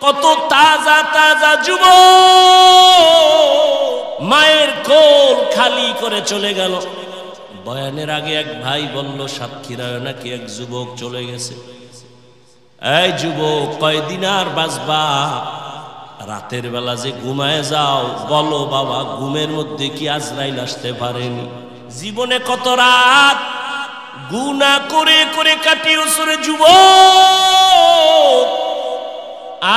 কত তাজা তাজা যুবক মায়ের কোল খালি করে চলে গেল। বয়ানের আগে এক ভাই বলল সাতক্ষীরায় নাকি এক যুবক চলে গেছে। এই যুবক, কয়দিন আর বাঁচবা? রাতের বেলা যে ঘুমায় যাও, বলো বাবা, ঘুমের মধ্যে কি আজরাইল আসতে পারেনি? জীবনে কত রাত গুনাহ করে করে কাটিয়েছো রে যুবক,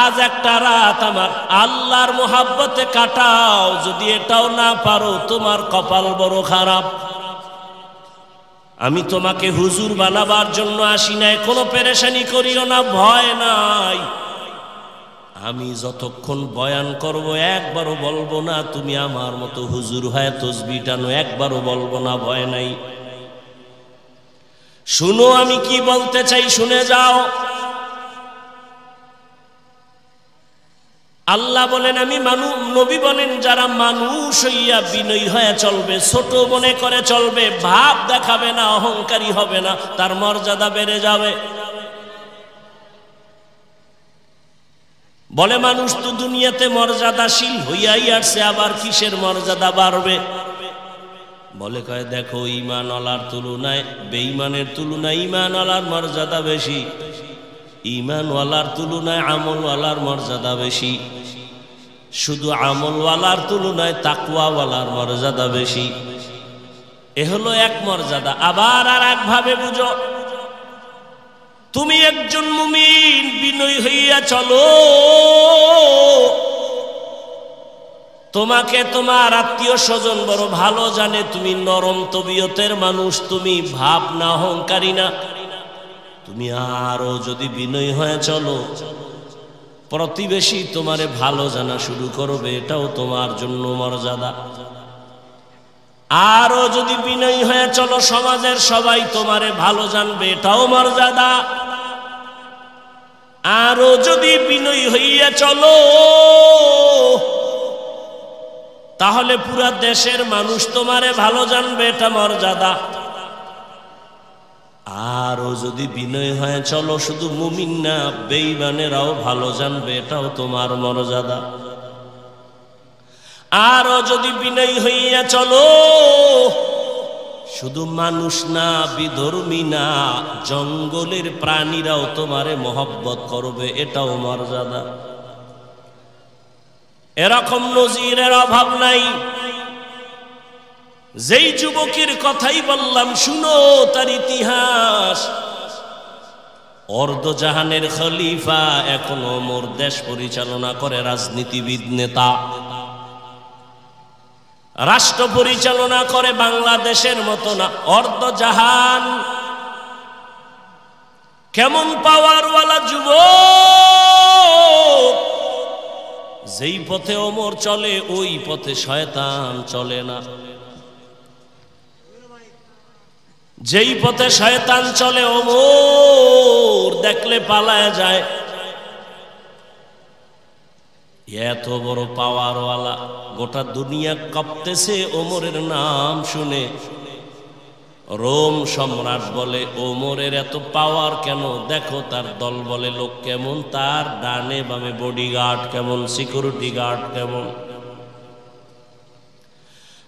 আজ একটা রাত আমার আল্লাহর মোহাব্বতে কাটাও। যদি এটাও না পারো, তোমার কপাল বড় খারাপ। আমি তোমাকে হুজুর বানাবার জন্য আসি নাই, কোনো পেরেশানি করিও না, ভয় নাই। আমি যতক্ষণ বয়ান করব একবারও বলবো না তুমি আমার মতো হুজুর হয়ে তসবিহ টানো, একবারও বলবো না, ভয় নাই। শুনো আমি কি বলতে চাই, শুনে যাও। আল্লাহ বলেন আমি মানুষ, নবী বলেন যারা মানুষ হইয়া বিনয়ী হয়ে চলবে, ছোট মনে করে চলবে, ভাব দেখাবে না, অহংকারী হবে না, তার মর্যাদা বেড়ে যাবে। বলে মানুষ তো দুনিয়াতে মর্যাদাশীল হইয়াই আসছে, আবার কিসের মর্যাদা বাড়বে? বলে কয় দেখো, ঈমানওয়ালার তুলনায় বেঈমানের তুলনায় ঈমানওয়ালার মর্যাদা বেশি, ঈমানওয়ালার তুলনায় আমলওয়ালার মর্যাদা বেশি, শুধু আমলওয়ালার তুলনায় তাকওয়াওয়ালার মর্যাদা বেশি। এ হলো এক মর্যাদা। আবার আর একভাবে বুঝো, তুমি একজন মুমিন বিনয়ী হইয়া চলো, তোমাকে তোমার আত্মীয় স্বজন বড় ভালো জানে, তুমি নরম তবিয়তের মানুষ, তুমি ভাব না, অহংকারী না। তুমি আরো যদি বিনয়ী হয়ে চলো, প্রতিবেশী তোমারে ভালো জানা শুরু করবে, এটাও তোমার জন্য মর্যাদা। আরো যদি বিনয়ী হয়ে চলো, সমাজের সবাই তোমারে ভালো জানবে, এটাও মর্যাদা। আরো যদি বিনয়ী হইয়া চলো, তাহলে পুরা দেশের মানুষ তোমারে ভালো জানবে, এটা মর্যাদা। আরো যদি বিনয় হয়ে চলো, শুধু মুমিন না বেঈমানেরাও ভালো জানবে, এটাও তোমার মর্যাদা। আরো যদি বিনয়ী হইয়া চলো, শুধু মানুষ না, বিধর্মী না, জঙ্গলের প্রাণীরাও তোমারে মহব্বত করবে, এটাও মর্যাদা। এরকম নজিরের অভাব নাই। যেই যুবকের কথাই বললাম, শুনো তার ইতিহাস। অর্ধজাহানের খলিফা, এখনো ওমর দেশ পরিচালনা করে, রাজনীতিবিদ, নেতা, রাষ্ট্র পরিচালনা করে, বাংলাদেশের মতো না, অর্ধজাহান। কেমন পাওয়ারওয়ালা যুবক! যেই পথে ওমর চলে, ওই পথে শয়তান চলে না। যেই পথে শয়তান চলে, ওমর দেখলে পালায় যায়। এত বড় পাওয়ারওয়ালা, গোটা দুনিয়া কাঁপতেছে ওমরের নাম শুনে। রোম সম্রাট বলে ওমরের এত পাওয়ার কেন? দেখো তার দল বলে লোক কেমন, তার ডানে বামে বডিগার্ড কেমন, সিকিউরিটি গার্ড কেমন।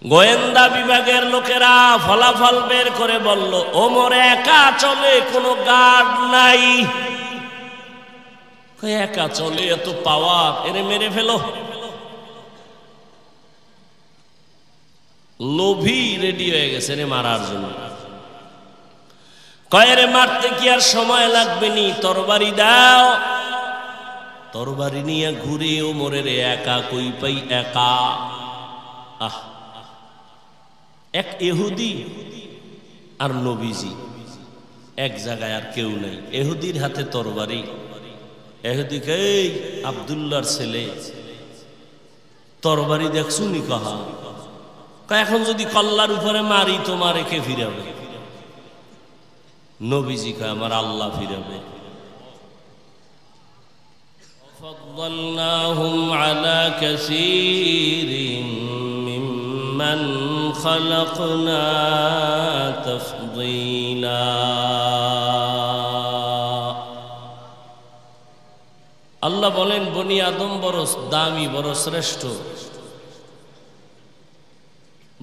গোয়েন্দা বিভাগের লোকেরা ফলাফল বের করে বলল, ওমর একা চলে, কোনো গার্ড নাই। একা চলে, এত পাওয়ার, এরে মেরে ফেলো। লোভী রেডি হয়ে গেছে রে মারার জন্য। কয়েরে মারতে কি আর সময় লাগবে নি, তরবারি দাও। তরবারি নিয়ে ঘুরে ওমরের একা কই পাই, একা। আহ, এক ইহুদি আর নবীজি এক জায়গায়, আর কেউ নাই। ইহুদির হাতে তরবারি। ইহুদিকে, এই আব্দুল্লাহর ছেলে, তরবারি দেখছু নি? কাহা এখন যদি কল্লার উপরে মারি, তোমার কে ফিরাবে? নবীজি কয়, আমার আল্লাহ ফিরাবে। ফাদ্দালনাহুম আলা কাসীরিন মিম্মান খালাকনা তাফদীলা। আল্লাহ বলেন বনি আদম বড় দামি, বড় শ্রেষ্ঠ।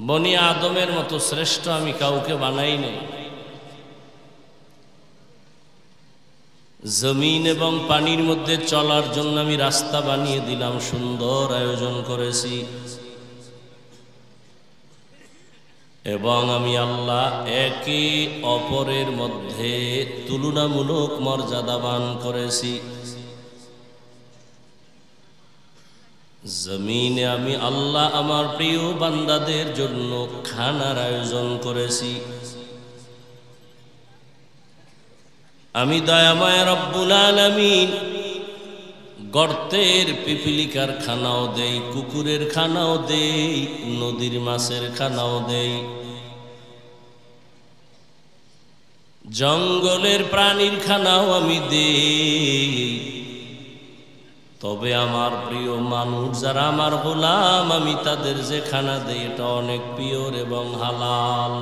বনি আদমের মতো শ্রেষ্ঠ আমি কাউকে বানাই নাই। জমিন এবং পানির মধ্যে চলার জন্য আমি রাস্তা বানিয়ে দিলাম, সুন্দর আয়োজন করেছি। এবং আমি আল্লাহ একে অপরের মধ্যে তুলনামূলক মর্যাদাবান করেছি। জমিনে আমি আল্লাহ আমার প্রিয় বান্দাদের জন্য খানার আয়োজন করেছি। আমি দয়াময় রব্বুল আলামিন গর্তের পিপিলিকার খানাও দেই, কুকুরের খানাও দেই, নদীর মাছের খানাও দেই, জঙ্গলের প্রাণীর খানাও আমি দেই। তবে আমার প্রিয় মানুষ যারা আমার গোলাম, আমি তাদের যে খানা দেই এটা অনেক পিওর এবং হালাল।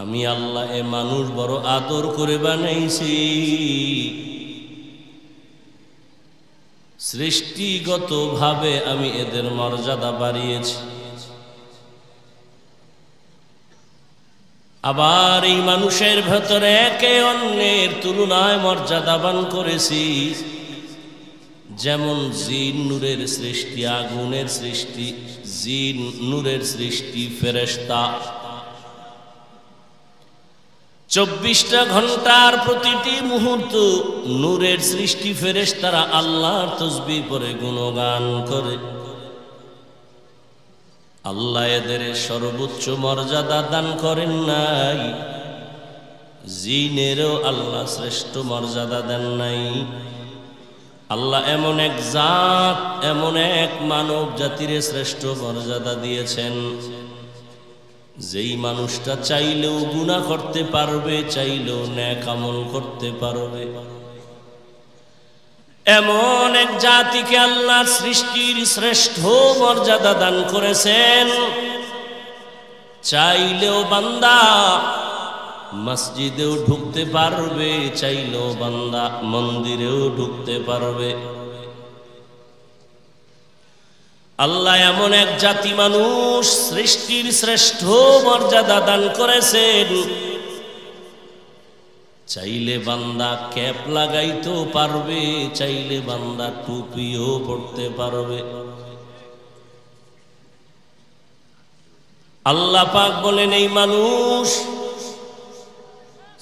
আমি আল্লাহ এ মানুষ বড় আদর করে বানাইছি। সৃষ্টিগতভাবে আমি এদের মর্যাদা বাড়িয়েছি। আবার এই মানুষের ভেতরে একে অন্যের তুলনায় মর্যাদাবান করেছি। যেমন জিন নূরের সৃষ্টি, আগুনের সৃষ্টি, জিন নূরের সৃষ্টি, ফেরেশতা 24টা ঘন্টার প্রতিটি মুহূর্ত নূরের সৃষ্টি। ফেরেশতারা আল্লাহর তাসবিহ পড়ে গুণগান করে। আল্লাহ এদের সর্বোচ্চ মর্যাদা দান করেন নাই, জিনেরও আল্লাহ শ্রেষ্ঠ মর্যাদা দেন নাই। আল্লাহ এমন এক জাত, এমন এক মানব জাতিরে শ্রেষ্ঠ মর্যাদা দিয়েছেন, যেই মানুষটা চাইলেও গুনাহ করতে পারবে, চাইলেও নেক আমল করতে পারবে। এমন এক জাতিকে আল্লাহ সৃষ্টির শ্রেষ্ঠ মর্যাদা দান করেছেন। চাইলেও বান্দা মসজিদেও ঢুকতে পারবে, চাইলেও বান্দা মন্দিরেও ঢুকতে পারবে। আল্লাহ এমন এক জাতি মানুষ সৃষ্টির শ্রেষ্ঠ মর্যাদা দান করেছেন। চাইলে বান্দা ক্যাপ লাগাইতেও পারবে, চাইলে বান্দা টুপিও পড়তে পারবে। আল্লাহ পাক বলেন এই মানুষ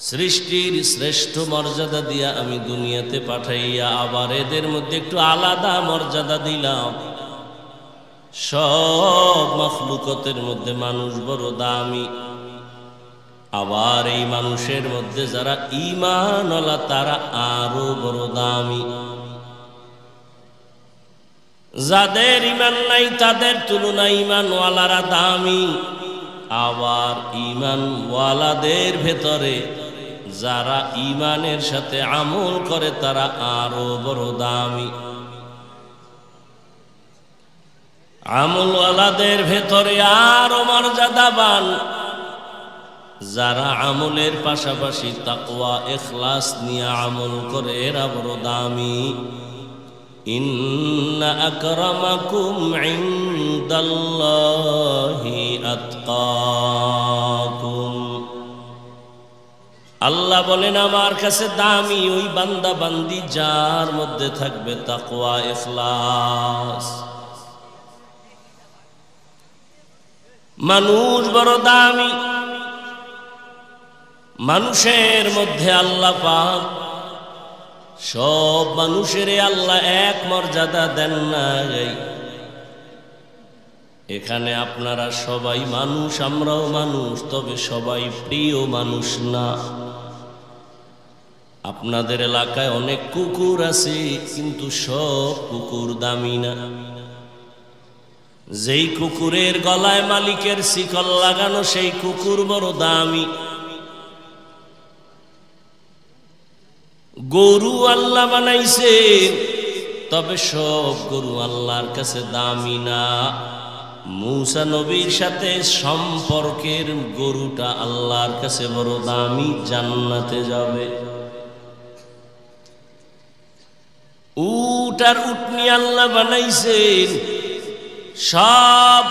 সৃষ্টির শ্রেষ্ঠ মর্যাদা দিয়া আমি দুনিয়াতে পাঠাইয়া আবার এদের মধ্যে একটু আলাদা মর্যাদা দিলাম। সব মাখলুকতের মধ্যে মানুষ বড় দামি। আবার এই মানুষের মধ্যে যারা ঈমানওয়ালা তারা আরো বড় দামি। যাদের ঈমান নাই তাদের তুলনায় ঈমানওয়ালারা দামি। আবার ঈমানওয়ালাদের ভেতরে যারা ঈমানের সাথে আমল করে তারা আরো বড় দামি। আমলওয়ালাদের ভেতরে আরো মর্যাদাবান যারা আমলের পাশাপাশি তাকওয়া ইখলাস নিয়ে আমল করে এরা বড় দামি। ইন্না আকরামাকুম ইনদাল্লাহি আতকাকুম। আল্লাহ বলেন আমার কাছে দামি ওই বান্দা বান্দি যার মধ্যে থাকবে তাকওয়া ইখলাস। মানুষ বড় দামি। মানুষের মধ্যে আল্লাহ পাক সব মানুষের আল্লাহ এক মর্যাদা দেন নাই। এখানে আপনারা সবাই মানুষ, আমরাও মানুষ, তবে সবাই প্রিয় মানুষ না। আপনাদের এলাকায় অনেক কুকুর আছে, কিন্তু সব কুকুর দামি না। যেই কুকুরের গলায় মালিকের শিকল লাগানো সেই কুকুর বড় দামি। গরু আল্লাহ বানাইছে, তবে সব গরু আল্লাহর কাছে দামি না। মূসা নবীর সাথে সম্পর্কের গরুটা আল্লাহর কাছে বড় দামি, জান্নাতে যাবে। উট আর উটনি আল্লাহ বানাইছেন, সব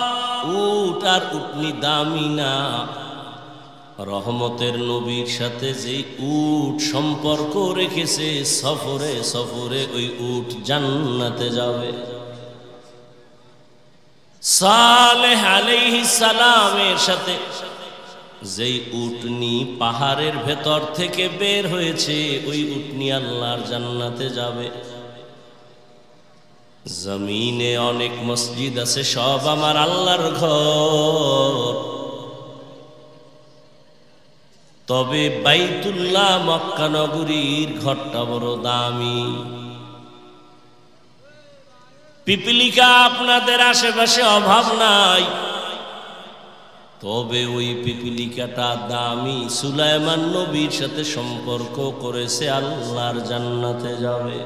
উট আর উটনি দামি না। রহমতের নবীর সাথে যে উট সম্পর্ক রেখেছে, সফরে সফরে ওই উট জান্নাতে যাবে। সালেহ আলাইহিস সালামের সাথে যেই উটনি পাহাড়ের ভেতর থেকে বের হয়েছে, ওই উটনি আল্লাহর জান্নাতে যাবে। জমিনে অনেক মসজিদ আছে, সব আমার আল্লাহর ঘর, তবে বাইতুল্লাহ মক্কা নগরীর ঘরটা বড় দামি। পিপিলিকা আপনাদের আশেপাশে অভাব নাই, তবে ওই পিপিলিকাটা দামি। সুলাইমান নবীর সাথে সম্পর্ক করেছে, আল্লাহর জান্নাতে যাবে।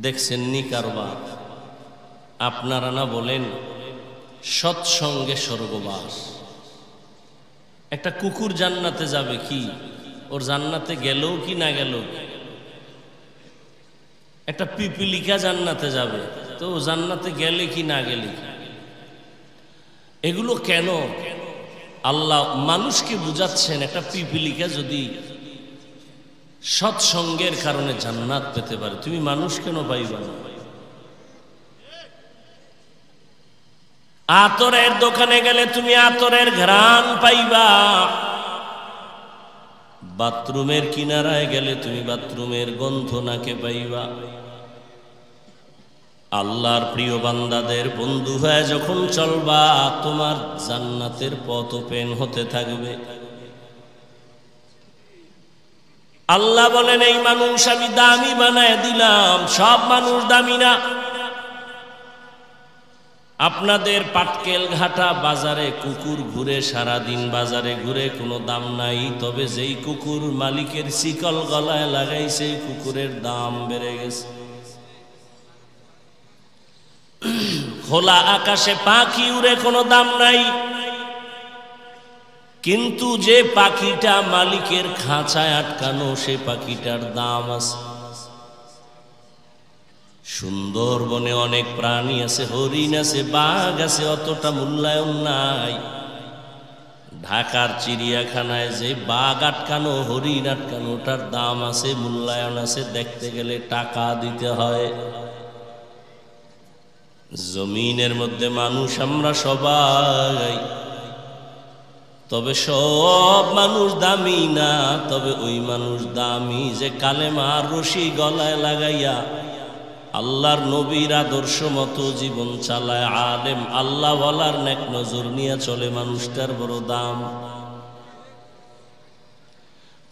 দেখছেন নি কারবার? আপনারা না বলেন সৎসঙ্গে স্বর্গবাস। একটা কুকুর জান্নাতে যাবে কি? ওর জান্নাতে গেলেও কি না গেল? একটা পিপিলিকা জান্নাতে যাবে, তো জান্নাতে গেলে কি না গেলে? এগুলো কেন আল্লাহ মানুষকে বুঝাচ্ছেন? একটা পিপিলিকা যদি সৎসঙ্গের কারণে জান্নাত পেতে পারে, তুমি মানুষ কেন পাইবা না? আতরের দোকানে গেলে তুমি আতরের ঘ্রাণ পাইবা, বাথরুমের কিনারায় গেলে তুমি বাথরুমের গন্ধ নাকে পাইবা। আল্লাহর প্রিয় বান্দাদের বন্ধু হয়ে যখন চলবা, তোমার জান্নাতের পথ ওপেন হতে থাকবে। আল্লাহ বলেন, এই মানুষ আমি দামি বানায় দিলাম। সব মানুষ দামি না। আপনাদের পাটকেল ঘাটা বাজারে কুকুর ঘুরে, সারাদিন বাজারে ঘুরে, কোনো দাম নাই। তবে যেই কুকুর মালিকের শিকল গলায় লাগাইছে, কুকুরের দাম বেড়ে গেছে। খোলা আকাশে পাখি উড়ে, কোনো দাম নাই, কিন্তু যে পাখিটা মালিকের খাঁচায় আটকানো, সে পাখিটার দাম আছে। সুন্দরবনে অনেক প্রাণী আছে, হরিণ আছে, বাঘ আছে, অতটা মূল্যায়ন নাই। ঢাকার চিড়িয়াখানায় যে বাঘ আটকানো, হরিণ আটকানো, ওটার দাম আছে, মূল্যায়ন আছে, দেখতে গেলে টাকা দিতে হয়। জমিনের মধ্যে মানুষ আমরা সবাই, তবে সব মানুষ দামি না। তবে ওই মানুষ দামি যে কালেমার রশি গলায় লাগাইয়া আল্লাহর নবীর আদর্শ মতো জীবন চালায়, আলেম আল্লাহ ওয়ালার নেক নজর নিয়ে চলে, মানুষটার বড় দাম।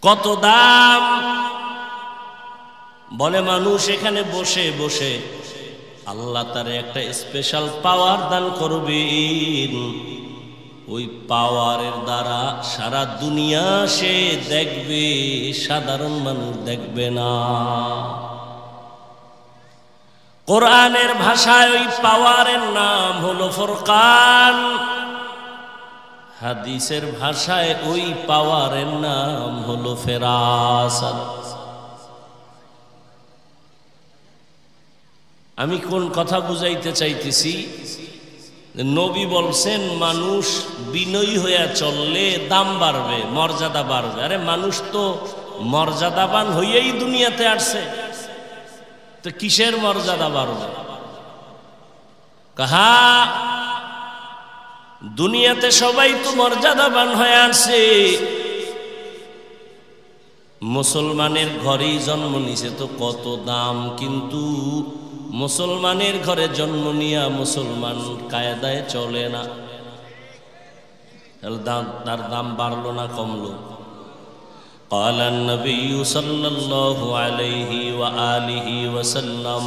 কত দাম! বলে মানুষ এখানে বসে বসে আল্লাহ তারে একটা স্পেশাল পাওয়ার দান করবেন। ওই পাওয়ারের দ্বারা সারা দুনিয়া সে দেখবে, সাধারণ মানুষ দেখবে না। কোরআনের ভাষায় ওই পাওয়ারের নাম হলো ফুরকান, হাদিসের ভাষায় ওই পাওয়ারের নাম হলো ফেরাসাত। আমি কোন কথা বুঝাইতে চাইতেছি? নবী বলছেন মানুষ বিনয়ী হইয়া চললে দাম বাড়বে, মর্যাদা বাড়বে। আরে মানুষ তো মর্যাদাবান হইয়াই দুনিয়াতে আসছে, তো কিসের মর্যাদা বাড়বে? কাহা দুনিয়াতে সবাই তো মর্যাদাবান হয়ে আসছে। মুসলমানের ঘরেই জন্ম নিছে, তো কত দাম। কিন্তু মুসলমানের ঘরে জন্ম নিয়া মুসলমান কায়দায় চলে না, তার দাম বাড়লো না কমলো? قال النبي صلى الله عليه وآله وسلم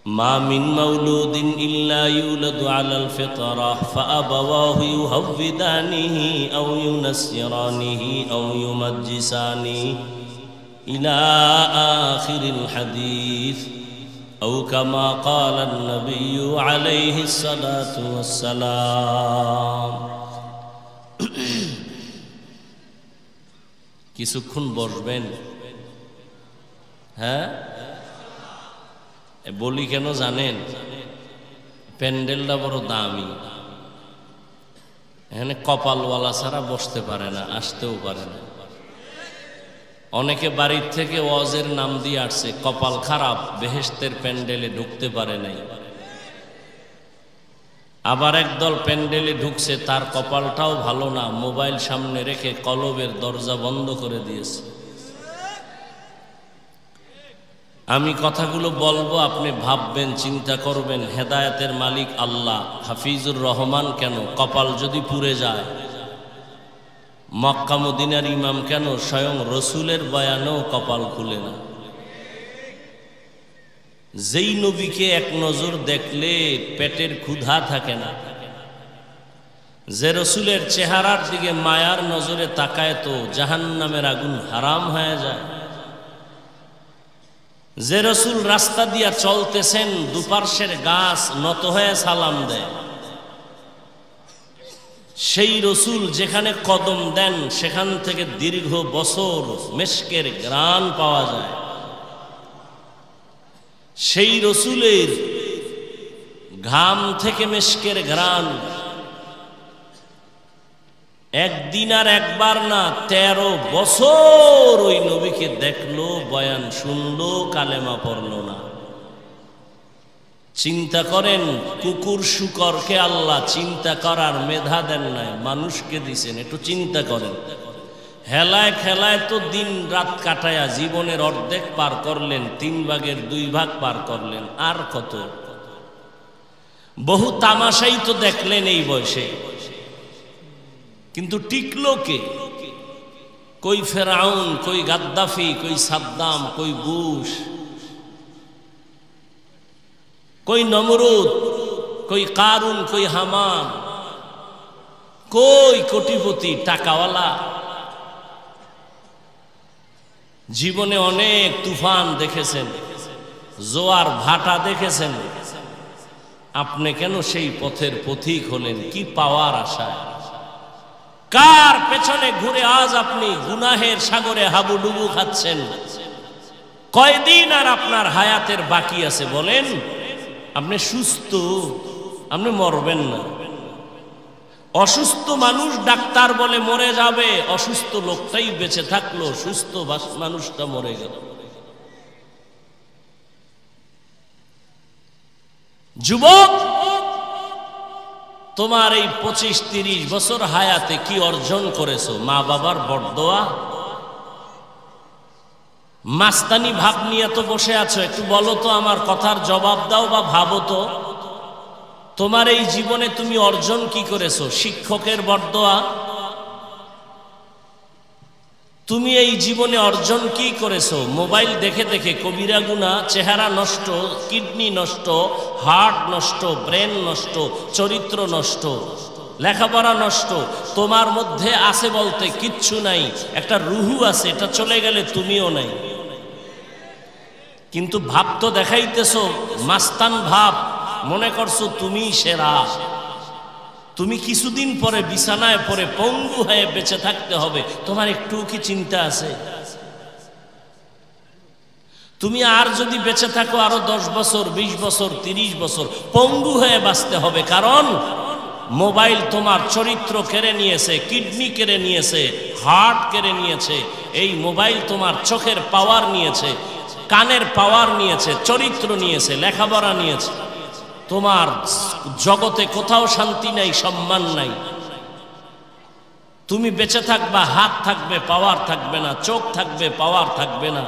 ما من مولود إلا يولد على الفطرة فأبواه يهودانه أو ينصرانه أو يمجسانه إلى آخر الحديث أو كما قال النبي عليه الصلاة والسلام। কিছুক্ষণ বসবেন? হ্যাঁ, বলি কেন জানেন? প্যান্ডেলটা বড় দামি, এখানে কপালওয়ালা ছাড়া বসতে পারে না, আসতেও পারে না। অনেকে বাড়ির থেকে ওয়াজের নাম দিয়ে আসছে, কপাল খারাপ, বেহেশতের প্যান্ডেলে ঢুকতে পারে নাই। আবার একদল প্যান্ডেলে ঢুকছে, তার কপালটাও ভালো না, মোবাইল সামনে রেখে কলবের দরজা বন্ধ করে দিয়েছে। আমি কথাগুলো বলবো, আপনি ভাববেন, চিন্তা করবেন। হেদায়েতের মালিক আল্লাহ, হাফিজুর রহমান কেন? কপাল যদি পুড়ে যায়। মক্কা মদিনার ইমাম কেন? স্বয়ং রসুলের বয়ানেও কপাল খুলে না। যেই নবীকে এক নজর দেখলে পেটের ক্ষুধা থাকে না, যে রসুলের চেহারার দিকে মায়ার নজরে তাকায় তো জাহান্নামের আগুন হারাম হয়ে যায়। যে রসুল রাস্তা দিয়া চলতেছেন, দুপার্শ্বের গাছ নত হয়ে সালাম দেয়। সেই রসুল যেখানে কদম দেন, সেখান থেকে দীর্ঘ বছর মেশকের ঘ্রাণ পাওয়া যায়। সেই রসুলের ঘাম থেকে মেশকের ঘ্রাণ একদিন আর একবার না, 13 বছর ওই নবীকে দেখলো, বয়ান শুনলো, কালেমা পড়লো না। চিন্তা করেন, কুকুর শুকরকে আল্লাহ চিন্তা করার মেধা দেন নাই, মানুষকে দিছেন। একটু চিন্তা করেন, হেলায় খেলায় তো দিন রাত কাটায়া জীবনের অর্ধেক পার করলেন, 3 ভাগের 2 ভাগ পার করলেন, আর কত? বহু তামাশাই তো দেখলেন এই বয়সে, কিন্তু টিকলো কে? কই ফেরাউন, কই গাদ্দাফি, কই সাদ্দাম, কই বুশ, কই নমরুদ, কই কারুন, কই হামান, কই কোটিপতি টাকাওয়ালা? জীবনে অনেক তুফান দেখেছেন, জোয়ার ভাটা দেখেছেন, আপনি কেন সেই পথের পথিক হলেন? কি পাওয়ার আশায়? কার পেছনে ঘুরে আজ আপনি গুনাহের সাগরে হাবুডুবু খাচ্ছেন? কয়দিন আর আপনার হায়াতের বাকি আছে বলেন? আপনি সুস্থ, আপনি মরবেন না। অসুস্থ মানুষ ডাক্তার বলে মরে যাবে, অসুস্থ লোকটাই বেঁচে থাকলো, সুস্থ মানুষটা মরে গেল। যুবক, তোমার এই 25-30 বছর হায়াতে কি অর্জন করেছো? মা বাবার বরদোয়া? মাস্তানি ভাব নিয়ে তো বসে আছো, একটু বলো তো, আমার কথার জবাব দাও বা ভাবো তো, তোমার এই জীবনে তুমি অর্জন কি করেছো? শিক্ষকের বরদোয়া? তুমি এই জীবনে অর্জন কি করেছো? মোবাইল দেখে দেখে কবিরা গুনাহ, চেহারা নষ্ট, কিডনি নষ্ট, হার্ট নষ্ট, ব্রেন নষ্ট, চরিত্র নষ্ট, লেখাপড়া নষ্ট। তোমার মধ্যে আছে বলতে কিচ্ছু নাই, একটা রুহু আছে, এটা চলে গেলে তুমিও নাই। কিন্তু ভাব তো দেখাইতেছো মাস্তান ভাব, মনে করছো তুমি সেরা। তুমি কিছুদিন পরে বিছানায় পড়ে পঙ্গু হয়ে বেঁচে থাকতে হবে, তোমার একটু কি চিন্তা আছে? তুমি আর যদি বেঁচে থাকো আরো 10 বছর, 20 বছর, 30 বছর, পঙ্গু হয়ে বাঁচতে হবে। কারণ মোবাইল তোমার চরিত্র কেড়ে নিয়েছে, কিডনি কেড়ে নিয়েছে, হার্ট কেড়ে নিয়েছে। এই মোবাইল তোমার চোখের পাওয়ার নিয়েছে, কানের পাওয়ার নিয়েছে, চরিত্র নিয়েছে, লেখাপড়া নিয়েছে। তোমার জগতে কোথাও শান্তি নাই, সম্মান নাই। তুমি বেঁচে থাকবা, হাত থাকবে, পাওয়ার থাকবে না, চোখ থাকবে, পাওয়ার থাকবে না,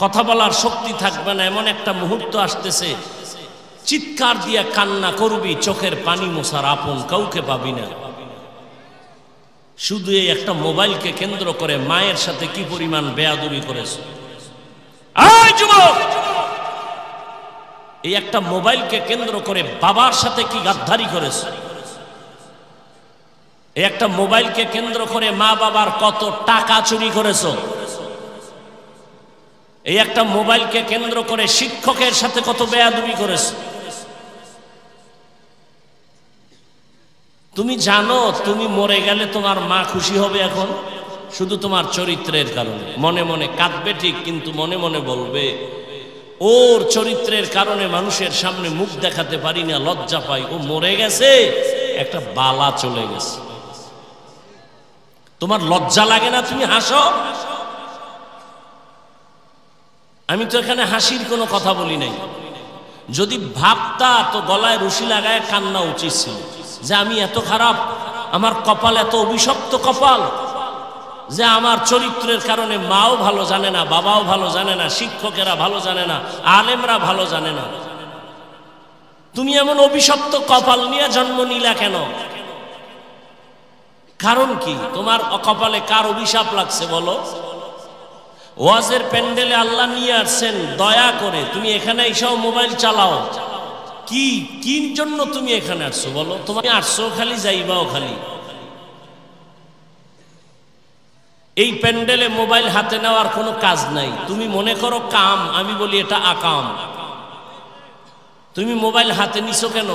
কথা বলার শক্তি থাকবে না। এমন একটা মুহূর্ত আসতেছে, চিৎকার দিয়ে কান্না করবি, চোখের পানি মোছার আপন কাউকে পাবি না। শুধু এই একটা মোবাইলকে কেন্দ্র করে মায়ের সাথে কি পরিমাণ বেয়াদবি করেছে। এই যুবক, এই একটা মোবাইলকে কেন্দ্র করে বাবার সাথে কি গাদ্দারি করেছে। এই একটা মোবাইলকে কেন্দ্র করে মা বাবার কত টাকা চুরি করেছো। এই একটা মোবাইলকে কেন্দ্র করে শিক্ষকের সাথে কত বেয়াদবি করেছো। তুমি জানো তুমি মরে গেলে তোমার মা খুশি হবে? এখন শুধু তোমার চরিত্রের কারণে। মনে মনে কাঁদবে ঠিক, কিন্তু মনে মনে বলবে ওর চরিত্রের কারণে মানুষের সামনে মুখ দেখাতে পারি না, লজ্জা পাই। ও মরে গেছে, একটা বালা চলে গেছে। তোমার লজ্জা লাগে না? তুমি হাসো। আমি তো এখানে হাসির কোনো কথা বলি নাই। যদি ভাবতা তো গলায় রশি লাগায় কান্না উচিত ছিল যে আমি এত খারাপ, আমার কপাল এত অভিশপ্ত কপাল যে আমার চরিত্রের কারণে মাও ভালো জানে না, বাবাও ভালো জানে না, শিক্ষকেরা ভালো জানে না, আলেমরা ভালো জানে না। তুমি এমন অভিশপ্ত কপাল নিয়ে জন্ম নিলা কেন? কারণ কি? তোমার কপালে কার অভিশাপ লাগছে বলো? ওয়াজের প্যান্ডেলে আল্লাহ নিয়ে আসছেন দয়া করে, তুমি এখানে এসেও মোবাইল চালাও। কি কি জন্য তুমি এখানে আসছো বলো? তুমি আসছো খালি, যাইবাও খালি। এই প্যান্ডেলে মোবাইল হাতে নেওয়ার কোনো কাজ নাই। তুমি মনে করো কাম, আমি বলি এটা আকাম। তুমি মোবাইল হাতে নিছো কেন?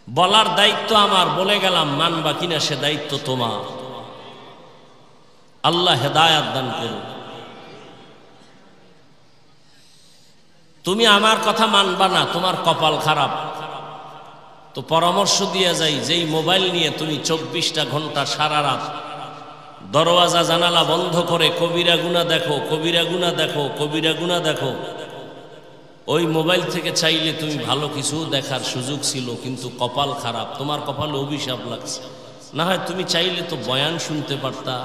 বলার দায়িত্ব আমার, বলে গেলাম, মানবা কিনা সে দায়িত্ব তোমার। আল্লাহ হেদায়াত দান করুন। তুমি আমার কথা মানবা না, তোমার কপাল খারাপ। তো পরামর্শ দিয়ে যাই, যেই মোবাইল নিয়ে তুমি 24টা ঘন্টা সারা রাত দরওয়াজা জানালা বন্ধ করে কবিরা গুনাহ দেখো, কবিরা গুনাহ দেখো, কবিরা গুনাহ দেখো, ওই মোবাইল থেকে চাইলে তুমি ভালো কিছু দেখার সুযোগ ছিল, কিন্তু কপাল খারাপ, তোমার কপালে অভিশাপ লাগছে। না হয় তুমি চাইলে তো বয়ান শুনতে পারতা,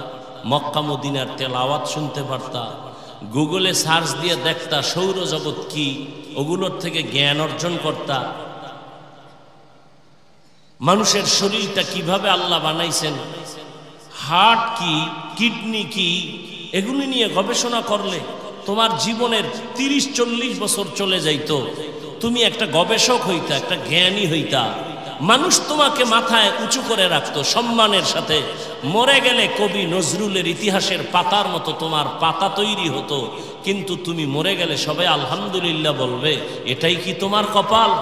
মক্কা মদিনার তেলাওয়াত শুনতে পারতা, গুগলে সার্চ দিয়ে দেখতা সৌরজগৎ কি, ওগুলোর থেকে জ্ঞান অর্জন করতা। মানুষের শরীরটা কিভাবে আল্লাহ বানাইছেন, হার্ট কি, কিডনি কি, এগুলি নিয়ে গবেষণা করলে তোমার জীবনের 30-40 বছর চলে যাইতো। তুমি একটা গবেষক হইতা, একটা জ্ঞানী হইতা। মানুষ তোমাকে মাথায় উঁচু করে রাখতো সম্মানের সাথে। মরে গেলে কবি নজরুলের ইতিহাসের পাতার মতো তোমার পাতা তৈরি হতো, কিন্তু তুমি মরে গেলে সবাই আলহামদুলিল্লাহ বলবে। এটাই কি তোমার কপাল?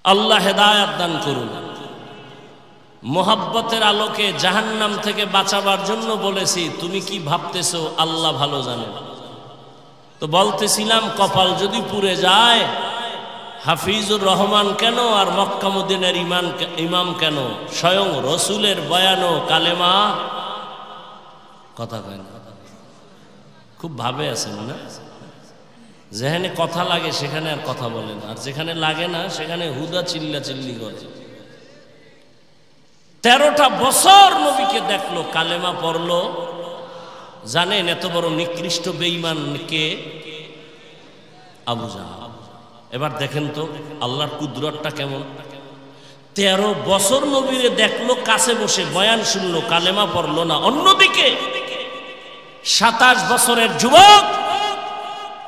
আল্লাহ হেদায়াত দান করুন। মোহাব্বতের আলোকে জাহান্নাম থেকে বাঁচাবার জন্য বলেছি, তুমি কি ভাবতেছো আল্লাহ ভালো জানে। তো বলতেছিলাম, কপাল যদি পুড়ে যায়, হাফিজুর রহমান কেন আর মক্কা মদিনার ইমাম কেন, স্বয়ং রসুলের বয়ানও কালেমা। কথা কয় না, খুব ভাবে আছেন না? যেখানে কথা লাগে সেখানে আর কথা বলেন, আর যেখানে লাগে না সেখানে হুদা চিল্লা চিল্লি করে। 13টা বছর নবীকে দেখলো, কালেমা পড়লো। জানেন এত বড় নিকৃষ্ট বেঈমান কে? আবু জাহল। এবার দেখেন তো আল্লাহর কুদরতটা কেমন। 13 বছর নবীরে দেখলো, কাছে বসে বয়ান শুনলো, কালেমা পড়লো না। অন্যদিকে 27 বছরের যুবক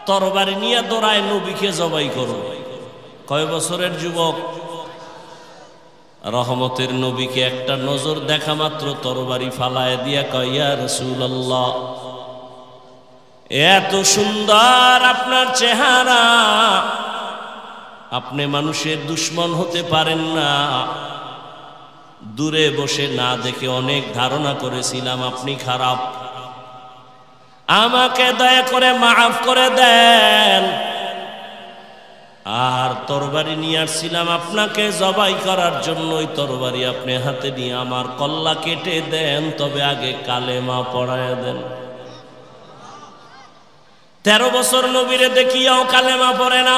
তরবারি নিয়ে দৌড়ায় নবীকে জবাই করো। কয় বছরের যুবক? রহমতের নবীকে একটা নজর দেখা মাত্র তরবারি ফালায় দিয়া কয়, ইয়া রাসূলুল্লাহ, এত সুন্দর আপনার চেহারা, আপনি মানুষের দুশ্মন হতে পারেন না। দূরে বসে না দেখে অনেক ধারণা করেছিলাম আপনি খারাপ। আমাকে দয়া করে মাফ করে দেন। আর তরবারি নিয়ে আসছিলাম আপনাকে জবাই করার জন্য। ওই তরবারি আপনি হাতে নিয়ে আমার কল্লা কেটে দেন, তবে আগে কালেমা পড়ায় দেন। 13 বছর নবীরে দেখিয়াও কালেমা পড়ে না।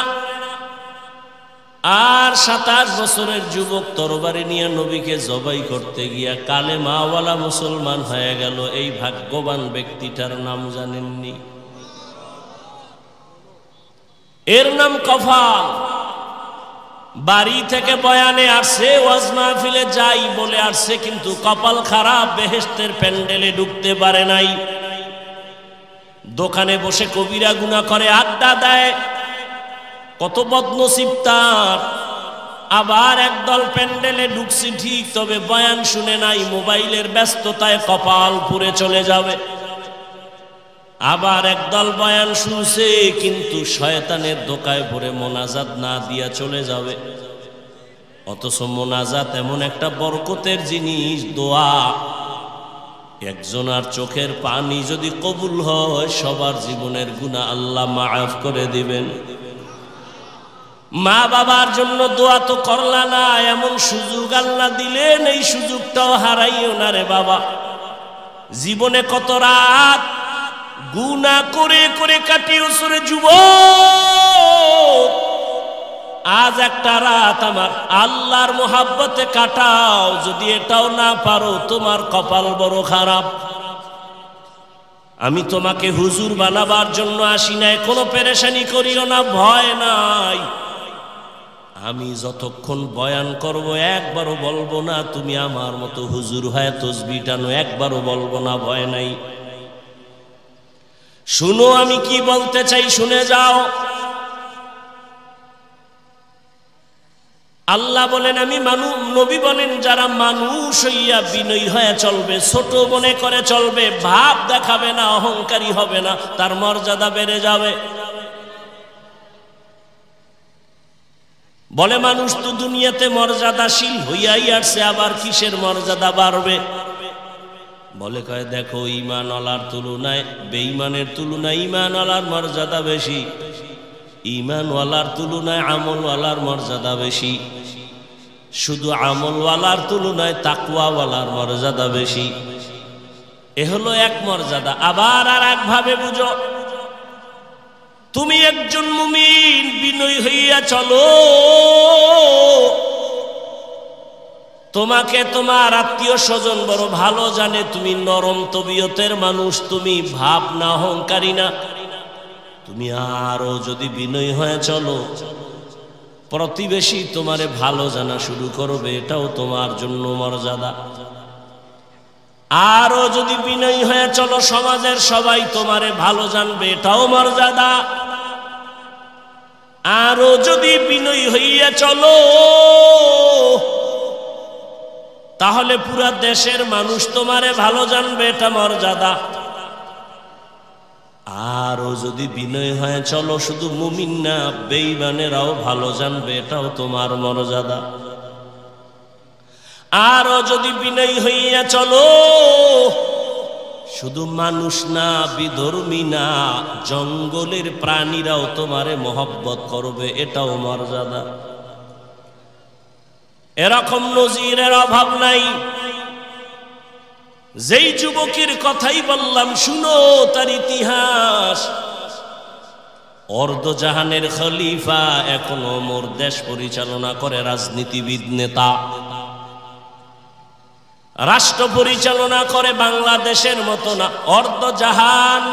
আর 27 বছরের যুবক তরবারি নিয়ে নবীকে জবাই করতে গিয়া কালেমাওয়ালা মুসলমান হয়ে গেল। এই ভাগ্যবান ব্যক্তিটার নাম জানেননি? এর নাম কফাল। বাড়ি থেকে বয়ানে আসছে, ওয়াজ মাহফিলে যাই বলে আসছে, কিন্তু কপাল খারাপ, বেহেশতের প্যান্ডেলে ঢুকতে পারে নাই। দোকানে বসে কবিরা গুনাহ করে আড্ডা দেয়, কত বদনসিব তার। আবার একদল প্যান্ডেলে ঢুকছে ঠিক, তবে বয়ান শুনে নাই, মোবাইলের ব্যস্ততায় কপাল পুড়ে চলে যাবে। আবার একদল বয়ান শুনছে, কিন্তু শয়তানের ধোঁকায় পড়ে মোনাজাত না দিয়া চলে যাবে। অথচ মোনাজাত এমন একটা বরকতের জিনিস, দোয়া। একজনের চোখের পানি যদি কবুল হয়, সবার জীবনের গুনাহ আল্লাহ মাফ করে দিবেন। মা বাবার জন্য দোয়া তো করলা না, এমন সুযোগ আল্লাহ দিলেন, এই সুযোগটাও হারাইও না রে বাবা। জীবনে কত রাত গুনাহ করে করে কাটিয়েছো রে যুবক, আজ একটা রাত আমার আল্লাহর মোহাব্বতে কাটাও। যদি এটাও না পারো, তোমার কপাল বড় খারাপ। আমি তোমাকে হুজুর বানাবার জন্য আসি নাই, কোনো পেরেশানি করিও না, ভয় নাই। আমি যতক্ষণ বয়ান করব একবারও বলবো না তুমি আমার মতো হুজুর হয়ে তসবিহ টানো, একবারও বলবো না, ভয় নাই। শুনো আমি কি বলতে চাই, শুনে যাও। আল্লাহ বলেন আমি নবী বলেন যারা মানুষ হইয়া বিনয়ী হয়ে চলবে, ছোট মনে করে চলবে, ভাব দেখাবে না, অহংকারী হবে না, তার মর্যাদা বেড়ে যাবে। বলে মানুষ তো দুনিয়াতে মর্যাদাশীল হইয়াই আসছে, আবার কিসের মর্যাদা বাড়বে? বলে কয় দেখো, ঈমানওয়ালার তুলনায় বেঈমানের তুলনায় ঈমানওয়ালার মর্যাদা বেশি, ঈমানওয়ালার তুলনায় আমলওয়ালার মর্যাদা বেশি, শুধু আমলওয়ালার তুলনায় তাকওয়াওয়ালার মর্যাদা বেশি। এ হলো এক মর্যাদা। আবার আর একভাবে বুঝো, তুমি একজন মুমিন বিনয়ী হইয়া চলো, তোমাকে তোমার আত্মীয় স্বজন বড় ভালো জানে, তুমি নরম তবিয়তের মানুষ, তুমি ভাব না, অহংকারী না। তুমি আরো যদি বিনয়ী হয়ে চলো, প্রতিবেশী তোমারে ভালো জানা শুরু করবে, এটাও তোমার জন্য মর্যাদা। আরো যদি বিনয়ী হয়ে চলো, সমাজের সবাই তোমারে ভালো জানবে, এটাও মর্যাদা। আরো যদি বিনয়ী হইয়া চলো, তাহলে পুরা দেশের মানুষ তোমারে ভালো জানবে, এটা মর্যাদা। আরো যদি বিনয় হয়ে চলো, শুধু মুমিন না বেঈমানেরাও ভালো জানবে, এটাও তোমার মর্যাদা। আরো যদি বিনয়ী হইয়া চলো, শুধু মানুষ না বিধর্মী না জঙ্গলের প্রাণীরাও তোমারে মহব্বত করবে, এটাও মর্যাদা। এরকম নজিরের অভাব নাই। যেই যুবকের কথাই বললাম, শুনো তার ইতিহাস। অর্ধজাহানের খলিফা, এখনো ওমর দেশ পরিচালনা করে, রাজনীতিবিদ নেতা, রাষ্ট্র পরিচালনা করে, বাংলাদেশের মতো না, অর্ধজাহান।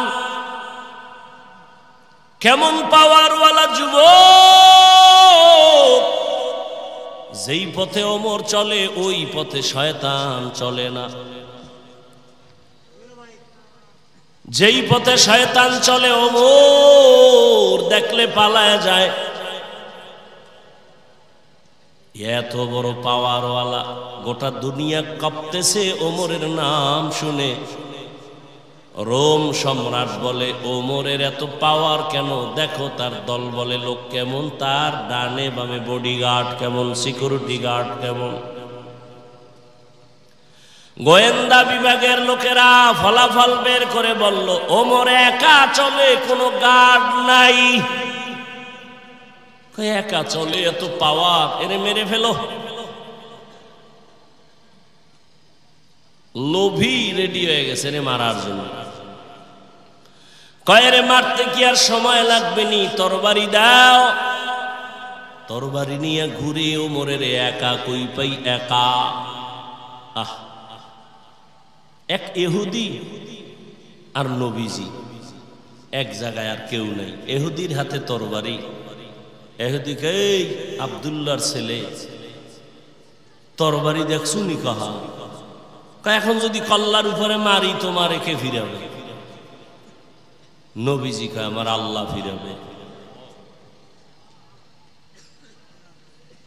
কেমন পাওয়ারওয়ালা যুবক! যেই পথে ওমর চলে, ওই পথে শয়তান চলে না। যেই পথে শয়তান চলে, ওমর দেখলে পালায় যায়। এত বড় পাওয়ারওয়ালা, গোটা দুনিয়া কাঁপতেছে ওমরের নাম শুনে। রোম সম্রাট বলে ওমরের এত পাওয়ার কেন? দেখো তার দল বলে লোক কেমন, তার ডানে বামে বডিগার্ড কেমন, সিকিউরিটি গার্ড কেমন। গোয়েন্দা বিভাগের লোকেরা ফলাফল বের করে বলল, ওমর একা চলে, কোনো গার্ড নাই। একা চলে, এত পাওয়ার, এরে মেরে ফেলো। লোভী রেডি হয়ে গেছে রে মারার জন্য। কয়েরে মারতে কি আর সময় লাগবে নি, তরবারি দাও। তরবারি নিয়ে ঘুরে ওমরের একা কই পাই, একা। আহ, এক ইহুদি আর নবীজি এক জায়গায়, আর কেউ নাই। ইহুদির হাতে তরবারি। ইহুদি কই, আব্দুল্লাহর ছেলে, তরবারি দেখছু নি? কাহা এখন যদি কল্লার উপরে মারি তোমারে কে ফিরাবে? নবীজি কয় আমার আল্লাহ ফিরাবে।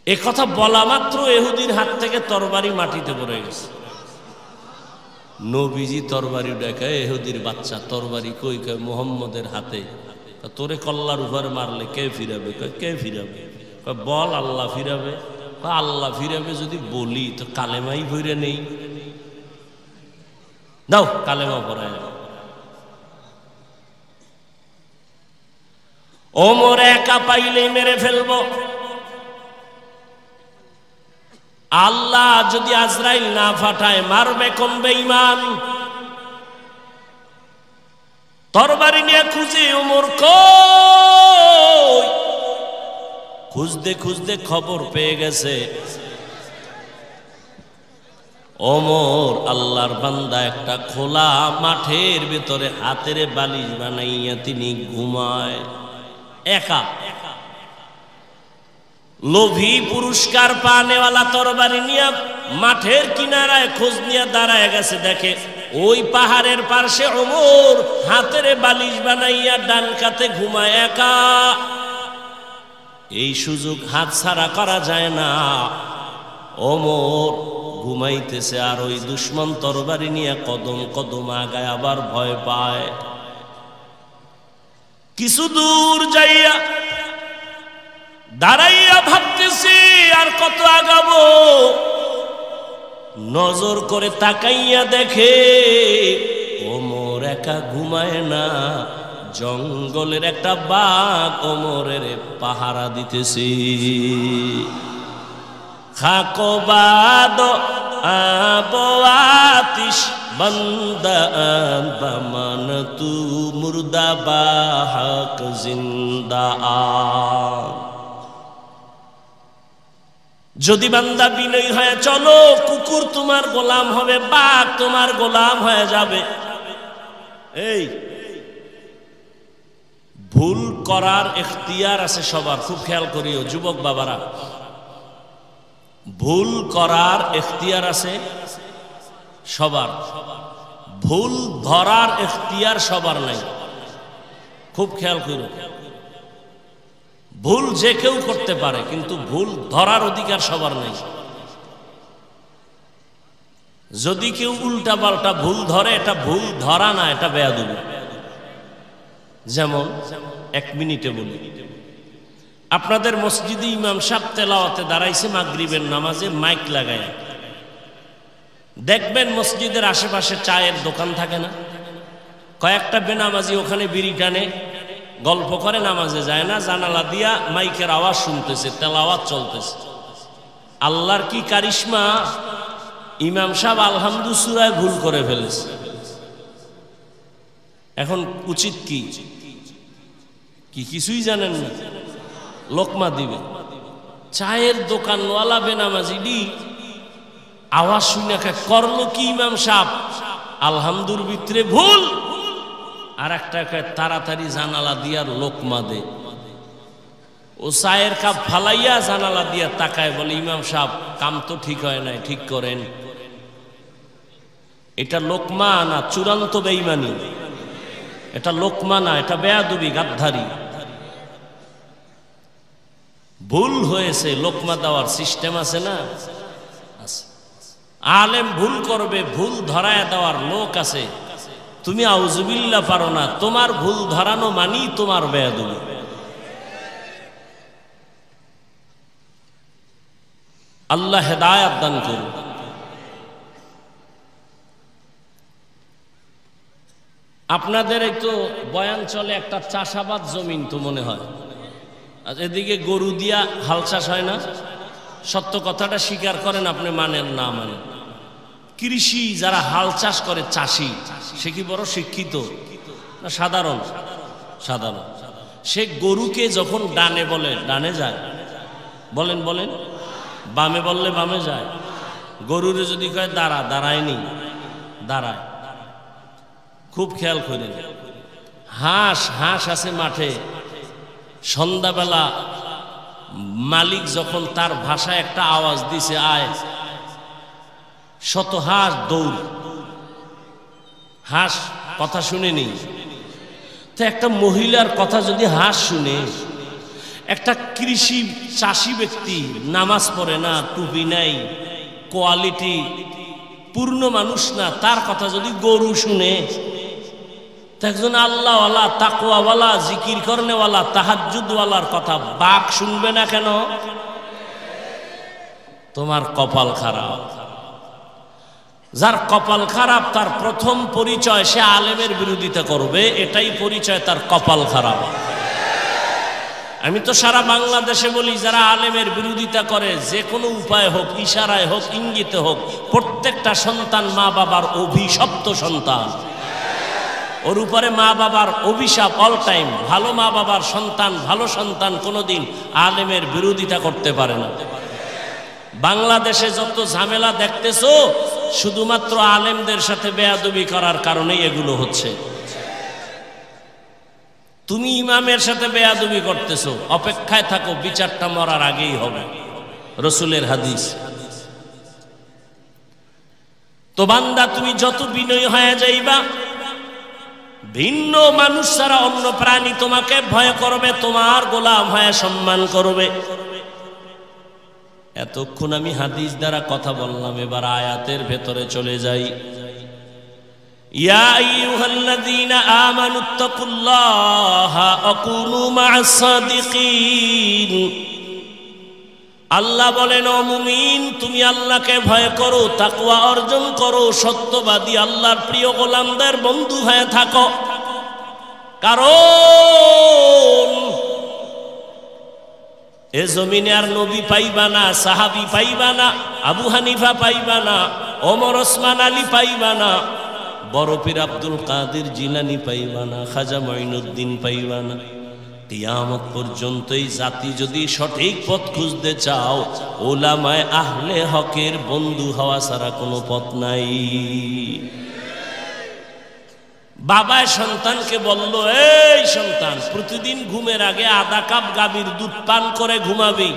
এ কথা বলা মাত্র ইহুদির হাত থেকে তরবারি মাটিতে পড়ে গেছে। নবীজি তরবারি দেখায়, ইহুদির বাচ্চা তরবারি কই? কয় মুহাম্মদের হাতে। তোরে কল্লার উপরে মারলে কে ফিরাবে? কয় কে ফিরাবে? কয় বল আল্লাহ ফিরাবে। আল্লাহ ফিরাবে যদি বলি তো কালেমাই ভরে নেই, দাও কালেমা পড়ায়। ওমর একা পাইলে মেরে ফেলবো। আল্লাহ যদি আজরাইল না পাঠায় মারবে কোন বেঈমান। তরবারি নিয়ে খুঁজে ওমর কই, খুঁজতে খুঁজতে খবর পেয়ে গেছে ওমর আল্লাহর বান্দা একটা খোলা মাঠের ভেতরে হাতের বালিশ বানাইয়া তিনি ঘুমায় একা। লোভী পুরস্কার পানেওয়ালা তরবারি নিয়ে মাঠের কিনারায় খোঁজ নিয়ে দাঁড়ায় গেছে, দেখে ওই পাহাড়ের পাশে ওমর হাতের বালিশ বানাইয়া ডান কাতে ঘুমায় একা। এই সুযোগ হাতছাড়া করা যায় না। ওমর ঘুমাইতেছে আর ওই দুশ্মন তরবারি নিয়ে কদম কদম আগায়, আবার ভয় পায়। কিছু দূর যাইয়া দাঁড়াইয়া ভাবতেছি আর কত আগাবো। নজর করে তাকাইয়া দেখে ওমর একা ঘুমায় না, জঙ্গলের একটা বাঘ ওমরের পাহারা দিতেছে। খাকবাদ আবআতিশ বান্দা বামান তু মুর্দা বাহক জিন্দা। যদি বান্দা বিনয়ী হয়ে চলো, কুকুর তোমার গোলাম হবে, বাঘ তোমার গোলাম হয়ে যাবে। এই ভুল করার এখতিয়ার আছে সবার, খুব খেয়াল করিও যুবক বাবারা। ভুল করার এখতিয়ার আছে সবার, ভুল ধরার এখতিয়ার সবার নাই। খুব খেয়াল করো, ভুল যে কেউ করতে পারে কিন্তু ভুল ধরার অধিকার সবার নেই। যদি কেউ উল্টা পাল্টা ভুল ধরে, এটা ভুল ধরা না, এটা বেয়াদবি। যেমন এক মিনিটে বলি, আপনাদের মসজিদে ইমাম সাহেব তেলাওয়াতে দাঁড়াইছে মাগরিবের নামাজে মাইক লাগায়। দেখবেন মসজিদের আশেপাশে চায়ের দোকান থাকে না, কয়েকটা বেনামাজি ওখানে বিড়ি টানে, গল্প করে, নামাজে যায় না, জানালা দিয়া মাইকের আওয়াজ শুনতেছে, তেলাওয়াত চলতেছে। আল্লাহর কি কারিশমা, ইমাম সাহেব আলহামদু সূরায় ভুল করে ফেলেছে। এখন উচিত কি কিছুই জানেন না, লোকমা দিবে। চায়ের দোকানওয়ালা বেনামাজিডি আওয়াজ শুনে করলো কি ইমাম সাহেব, আলহামদুর ভিতরে ভুল। আর একটা তাড়াতাড়ি জানালা দিয়ার লোকমা দে। ও চায়ের কাপ ফালাইয়া জানালা দিয়া তাকায়, বলে ইমাম সাহেব কাম তো ঠিক হয় নাই, ঠিক করেন। এটা লোকমা না চূড়ান্ত বেঈমানি, এটা লোকমা না, এটা বেয়াদবি, গাদ্দারি। ভুল হয়েছে, লোকমা দেওয়ার সিস্টেম আছে না? আলেম ভুল করবে, ভুল ধরায় দেওয়ার লোক আছে। তুমি আউযুবিল্লাহ পারো না, তোমার ভুল ধরানো মানি তোমার বেয়াদবি। আল্লাহ হেদায়েত দান করুন। আপনাদের একটু বয়ান চলে একটা চাষাবাদ জমিন তো মনে হয়, আর এদিকে গরু দিয়া হাল চাষ হয় না। সত্য কথাটা স্বীকার করেন, আপনি মানেন না মানেন। কৃষি যারা হাল চাষ করে, চাষি, সে কি বড় শিক্ষিত না সাধারণ? সাধারণ। সে গরুকে যখন ডানে বলে ডানে যায়, বলেন বলেন, বামে বললে বামে যায়। গরুরে যদি কয় দাঁড়া, দাঁড়ায়নি, দাঁড়ায়। খুব খেয়াল করেন। হাঁস হাঁস আছে মাঠে, সন্ধ্যাবেলা মালিক যখন তার ভাষায় একটা আওয়াজ দিছে আয়, শত হাঁস দৌড়। হাঁস কথা শুনেনি তো, একটা মহিলার কথা যদি হাঁস শুনে, একটা কৃষি চাষি ব্যক্তি নামাজ পড়ে না, টুপি নাই, কোয়ালিটি পূর্ণ মানুষ না, তার কথা যদি গরু শুনে, একজন আল্লাহওয়ালা, তাকওয়াওয়ালা, জিকির করনেওয়ালা, তাহাজ্জুদওয়ালার কথা বাঘ শুনবে না কেন? তোমার কপাল খারাপ। যার কপাল খারাপ তার প্রথম পরিচয় সে আলেমের বিরোধিতা করবে, এটাই পরিচয় তার কপাল খারাপ। আমি তো সারা বাংলাদেশে বলি, যারা আলেমের বিরোধিতা করে যে কোনো উপায় হোক, ইশারায় হোক, ইঙ্গিতে হোক, প্রত্যেকটা সন্তান মা বাবার অভিশপ্ত সন্তান। ওর উপরে মা বাবার অভিশাপ অল টাইম। ভালো মা বাবার সন্তান, ভালো সন্তান কোনোদিন আলেমের বিরোধিতা করতে পারে না। বাংলাদেশে যত ঝামেলা দেখতেছো শুধুমাত্র আলেমদের সাথে বেয়াদবি করার কারণেই এগুলো হচ্ছে। তুমি ইমামের সাথে বেয়াদবি করতেছো, অপেক্ষায় থাকো, বিচারটা মরার আগেই হবে, রসুলের হাদিস। তো বান্দা তুমি যত বিনয়ী হয়ে যাইবা, ভিন্ন মানুষ ছাড়া অন্য প্রাণী তোমাকে ভয় করবে, তোমার গোলাম হয়ে সম্মান করবে। এতক্ষণ আমি হাদিস দ্বারা কথা বললাম, এবার আয়াতের ভেতরে চলে যাই। ইয়া আইয়ুহাল্লাযীনা আমানুত্তাকুল্লাহা ওয়া কুনু মা'আস সাদিকিন। আল্লাহ বলেন, ও মুমিন, তুমি আল্লাহকে ভয় করো, তাকওয়া অর্জন করো, সত্যবাদী আল্লাহর প্রিয় গোলামদের বন্ধু হয়ে থাকো। কারণ এ জমিনে আর নবী পাইবা না, সাহাবী পাইবা না, আবু হানিফা পাইবা না, ওমর ওসমান আলী পাইবা না, বড় পীর আব্দুল কাদের জিলানী পাইবা না, খাজা মঈনুদ্দিন পাইবা না। কিয়ামত পর্যন্ত এই জাতি যদি সঠিক পথ খুঁজতে চাও, উলামায়ে আহলে হকের বন্ধু হওয়া ছাড়া কোনো পথ নাই। বাবায় সন্তানকে বলল, এই সন্তান, প্রতিদিন ঘুমের আগে আধা কাপ গাভীর দুধ পান করে ঘুমাবি।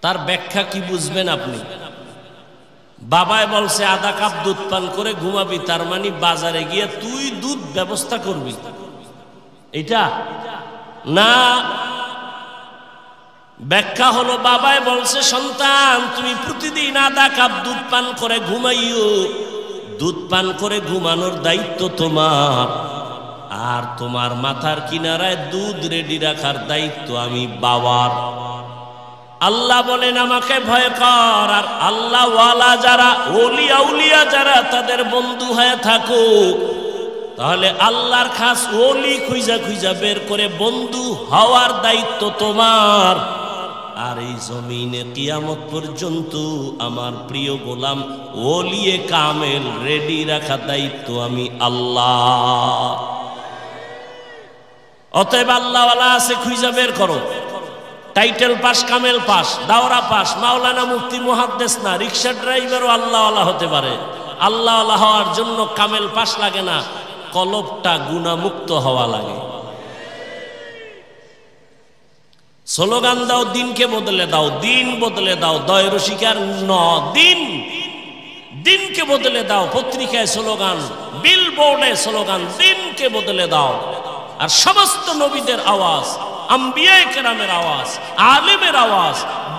তার ব্যাখ্যা কি বুঝবেন আপনি? বাবায় বলছে আধা কাপ দুধ পান করে ঘুমাবি, তার মানে বাজারে গিয়ে তুই দুধ ব্যবস্থা করবি, এটা না। ব্যাখ্যা হলো, বাবায় বলছে সন্তান তুমি প্রতিদিন আধা কাপ দুধ পান করে ঘুমাইও, দুধ পান করে ঘুমানোর দায়িত্ব তোমার, আর তোমার মাথার কিনারায় দুধ রেডি রাখার দায়িত্ব আমি বাবার। আল্লাহ বলেন আমাকে ভয় কর, আর আল্লাহ ওয়ালা যারা, ওলি আউলিয়া যারা, তাদের বন্ধু হয়ে থাকো। তাহলে আল্লাহর খাস ওলি খুঁজা খুঁজা বের করে বন্ধু হওয়ার দায়িত্ব তোমার। আর এই জমিনে কিয়ামত পর্যন্ত আমার প্রিয় গোলাম ওলিয়ে কামেল রেডি রাখা দায়িত্ব আমি আল্লাহ। অতএব আল্লাহওয়ালা আছে খুঁজা বের করো। টাইটেল পাস, কামেল পাস, দাওরা পাস, মাওলানা মুফতি মুহাদ্দিস না, রিকশা ড্রাইভারও আল্লাহওয়ালা হতে পারে। আল্লাহওয়ালা হওয়ার জন্য কামেল পাস লাগে না, কলবটা গুনাহমুক্ত হওয়া লাগে। স্লোগান দাও, দিনকে বদলে দাও, দিন বদলে দাও, দয়ের শিকার ন দিন, দিনকে বদলে দাও। পত্রিকায় স্লোগান, বিলবোর্ডে স্লোগান, দিনকে বদলে দাও। আর সমস্ত নবীদের আওয়াজ, আম্বিয়ায়ে কেরামের আওয়াজ, আলেমের আওয়াজ,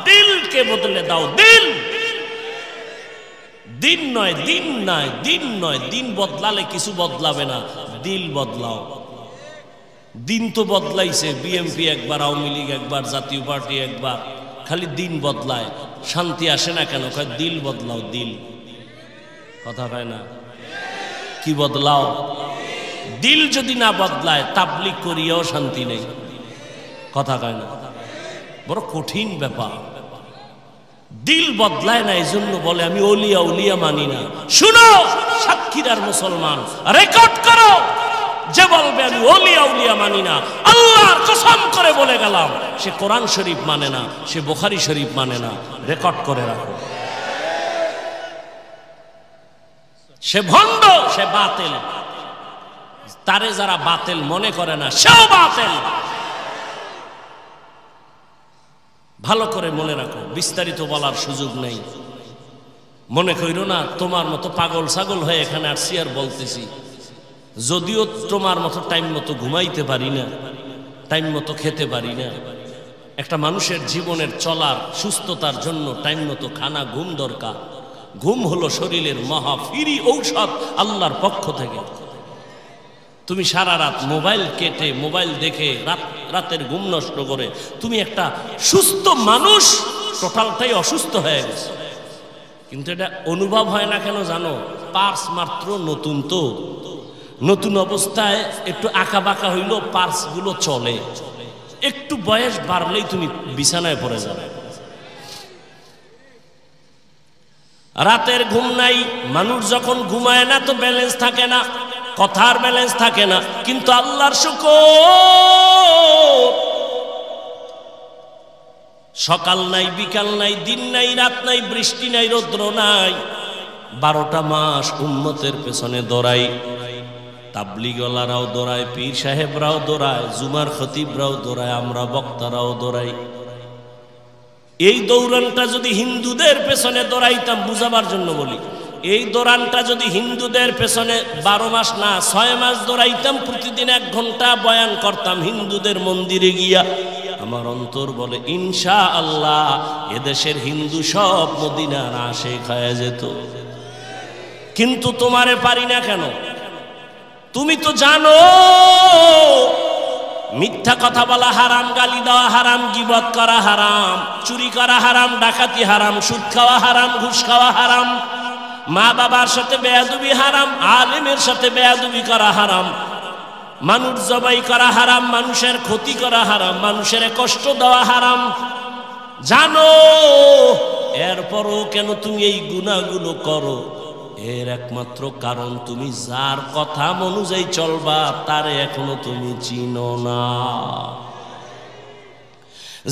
দিলকে বদলে দাও। দিল, দিন নয়, দিন নয়, দিন নয়। দিন বদলালে কিছু বদলাবে না, দিল বদলাও। দিন তো বদলাইছে, বিএমপি একবার, আওয়ামী লীগ একবার, জাতীয় পার্টি একবার, খালি দিন বদলায়, শান্তি আসে না কেন? দিল বদলাও, দিল। কথা হয় না? কি বদলাও? দিল যদি না বদলায় তাবলীগ করিয়াও শান্তি নেই। কথা কয় না? বড় কঠিন ব্যাপার। দিল বদলায় না, এই জন্য বলে আমি ওলিয়া উলিয়া মানি না। শুনো সাক্ষীরার মুসলমান, রেকর্ড করো, যে বলবে আমি ওলিয়া উলিয়া মানি না, আল্লাহর কসম করে বলে গেলাম, সে কোরআন শরীফ মানে না, সে বুখারী শরীফ মানে না। রেকর্ড করে রাখো। সে ভণ্ড, সে বাতিল। তারে যারা বাতিল মনে করে না, সেও বাতিল। ভালো করে মনে রাখো, বিস্তারিত বলার সুযোগ নেই। মনে কইরো না তোমার মতো পাগল ছাগল হয়ে এখানে আসছি আর বলতেছি। যদিও তোমার মতো টাইম মতো ঘুমাইতে পারি না, টাইম মতো খেতে পারি না। একটা মানুষের জীবনের চলার সুস্থতার জন্য টাইম মতো খানা, ঘুম দরকার। ঘুম হলো শরীরের মহা ফ্রি ঔষধ আল্লাহর পক্ষ থেকে। তুমি সারা রাত মোবাইল কেটে, মোবাইল দেখে রাতের ঘুম নষ্ট করে তুমি একটা সুস্থ মানুষ টোটালটাই অসুস্থ হয়ে গেছে। কিন্তু এটা অনুভব হয় না কেন জানো? পার্স মাত্র নতুন, তো নতুন অবস্থায় একটু আঁকা বাঁকা হইল পার্সগুলো চলে, একটু বয়স বাড়লেই তুমি বিছানায় পড়ে যাবে। রাতের ঘুম নাই, মানুষ যখন ঘুমায় না তো ব্যালেন্স থাকে না, কথার ব্যালেন্স থাকে না। কিন্তু আল্লাহর শুকর, সকাল নাই, বিকাল নাই, দিন নাই, রাত নাই, বৃষ্টি নাই, রৌদ্র নাই, 12টা মাস উম্মতের পেছনে দৌড়াই। তাবলিগওয়ালারাও দৌড়ায়, পীর সাহেবরাও দৌড়ায়, জুমার খতিবরাও দৌড়ায়, আমরা বক্তারাও দৌড়াই। এই দৌড়ানটা যদি হিন্দুদের পেছনে দৌড়াইতাম, বুঝাবার জন্য বলি, এই দৌড়ানটা যদি হিন্দুদের পেছনে 12 মাস না 6 মাস দৌড়াইতাম, প্রতিদিন 1 ঘন্টা বয়ান করতাম হিন্দুদের মন্দিরে গিয়া, আমার অন্তর বলে ইনশাআল্লাহ এদেশের হিন্দু সব মদিনার আশিক হয়ে যেত। কিন্তু তোমারে পারি না কেন? তুমি তো জানো মিথ্যা কথা বলা হারাম, গালি দেওয়া হারাম, গীবত করা হারাম, চুরি করা হারাম, ডাকাতি হারাম, সুদ খাওয়া হারাম, ঘুষ খাওয়া হারাম, মা বাবার সাথে বেয়াদবি হারাম, আলেমের সাথে বেয়াদবি করা হারাম, মানুষ জবাই করা হারাম, মানুষের ক্ষতি করা হারাম, মানুষের কষ্ট দেওয়া হারাম। জানো, এরপরও কেন তুমি এই গুনাহগুলো করো? এর একমাত্র কারণ তুমি যার কথা অনুযায়ী চলবা তারে এখনো তুমি চিনো না।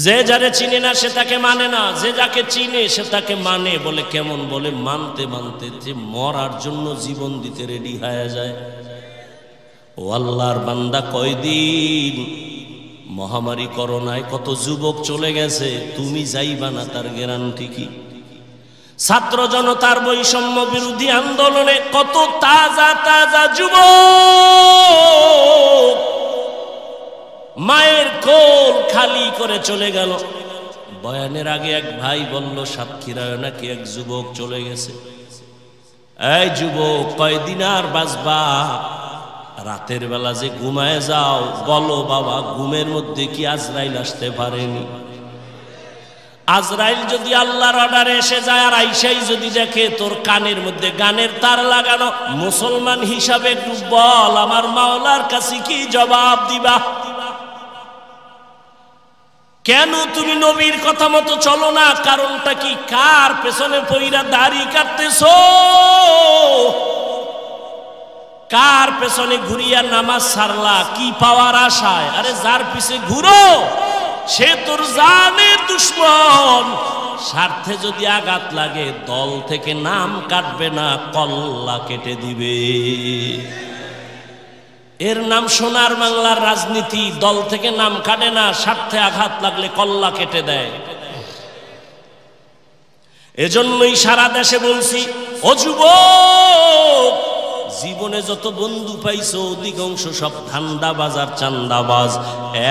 যে যারে চিনে না সে তাকে মানে না, যে যাকে চিনে সে তাকে মানে। বলে কেমন? বলে মানতে মানতে যে মরার জন্য জীবন দিতে রেডি হয়ে যায়। ও আল্লাহর বান্দা, কয়দিন মহামারী করোনায় কত যুবক চলে গেছে, তুমি যাইবা না তার গ্যারান্টি কি? ছাত্র জনতার বৈষম্য বিরোধী আন্দোলনে কত তাজা তাজা যুবক মায়ের কোল খালি করে চলে গেল। বয়ানের আগে এক ভাই বলল সাতক্ষীরায় নাকি এক যুবক চলে গেছে। এই যুবক, কয়দিন আর বাঁচবা? রাতের বেলা যে ঘুমায় যাও, বলো বাবা, ঘুমের মধ্যে কি আজরাইল আসতে পারেনি? আজরাইল যদি আল্লাহর অর্ডারে এসে যায় আর আইসাই যদি দেখে তোর কানের মধ্যে গানের তার লাগানো, মুসলমান হিসাবে একটু বল, আমার মাওলার কাছে কি জবাব দিবা? কেন তুমি নবীর কথা মতো চলো না? কারণটা কি? কার পেছনে পইরা দাড়ি কাটতেছো? কার পেছনে ঘুরিয়া নামাজ সারলা? কি পাওয়ার আশায়? আরে যার পিছে ঘুরো সে তোর জানের দুশ্মন। স্বার্থে যদি আঘাত লাগে দল থেকে নাম কাটবে না, কল্লা কেটে দিবে। এর নাম সোনার বাংলার রাজনীতি। দল থেকে নাম কাটে না, স্বার্থে আঘাত লাগলে কল্লা কেটে দেয়। এজন্যই সারা দেশে বলছি, ও যুবক, জীবনে যত বন্ধু পাইছো অধিকাংশ সব ধান্দাবাজ আর চান্দাবাজ।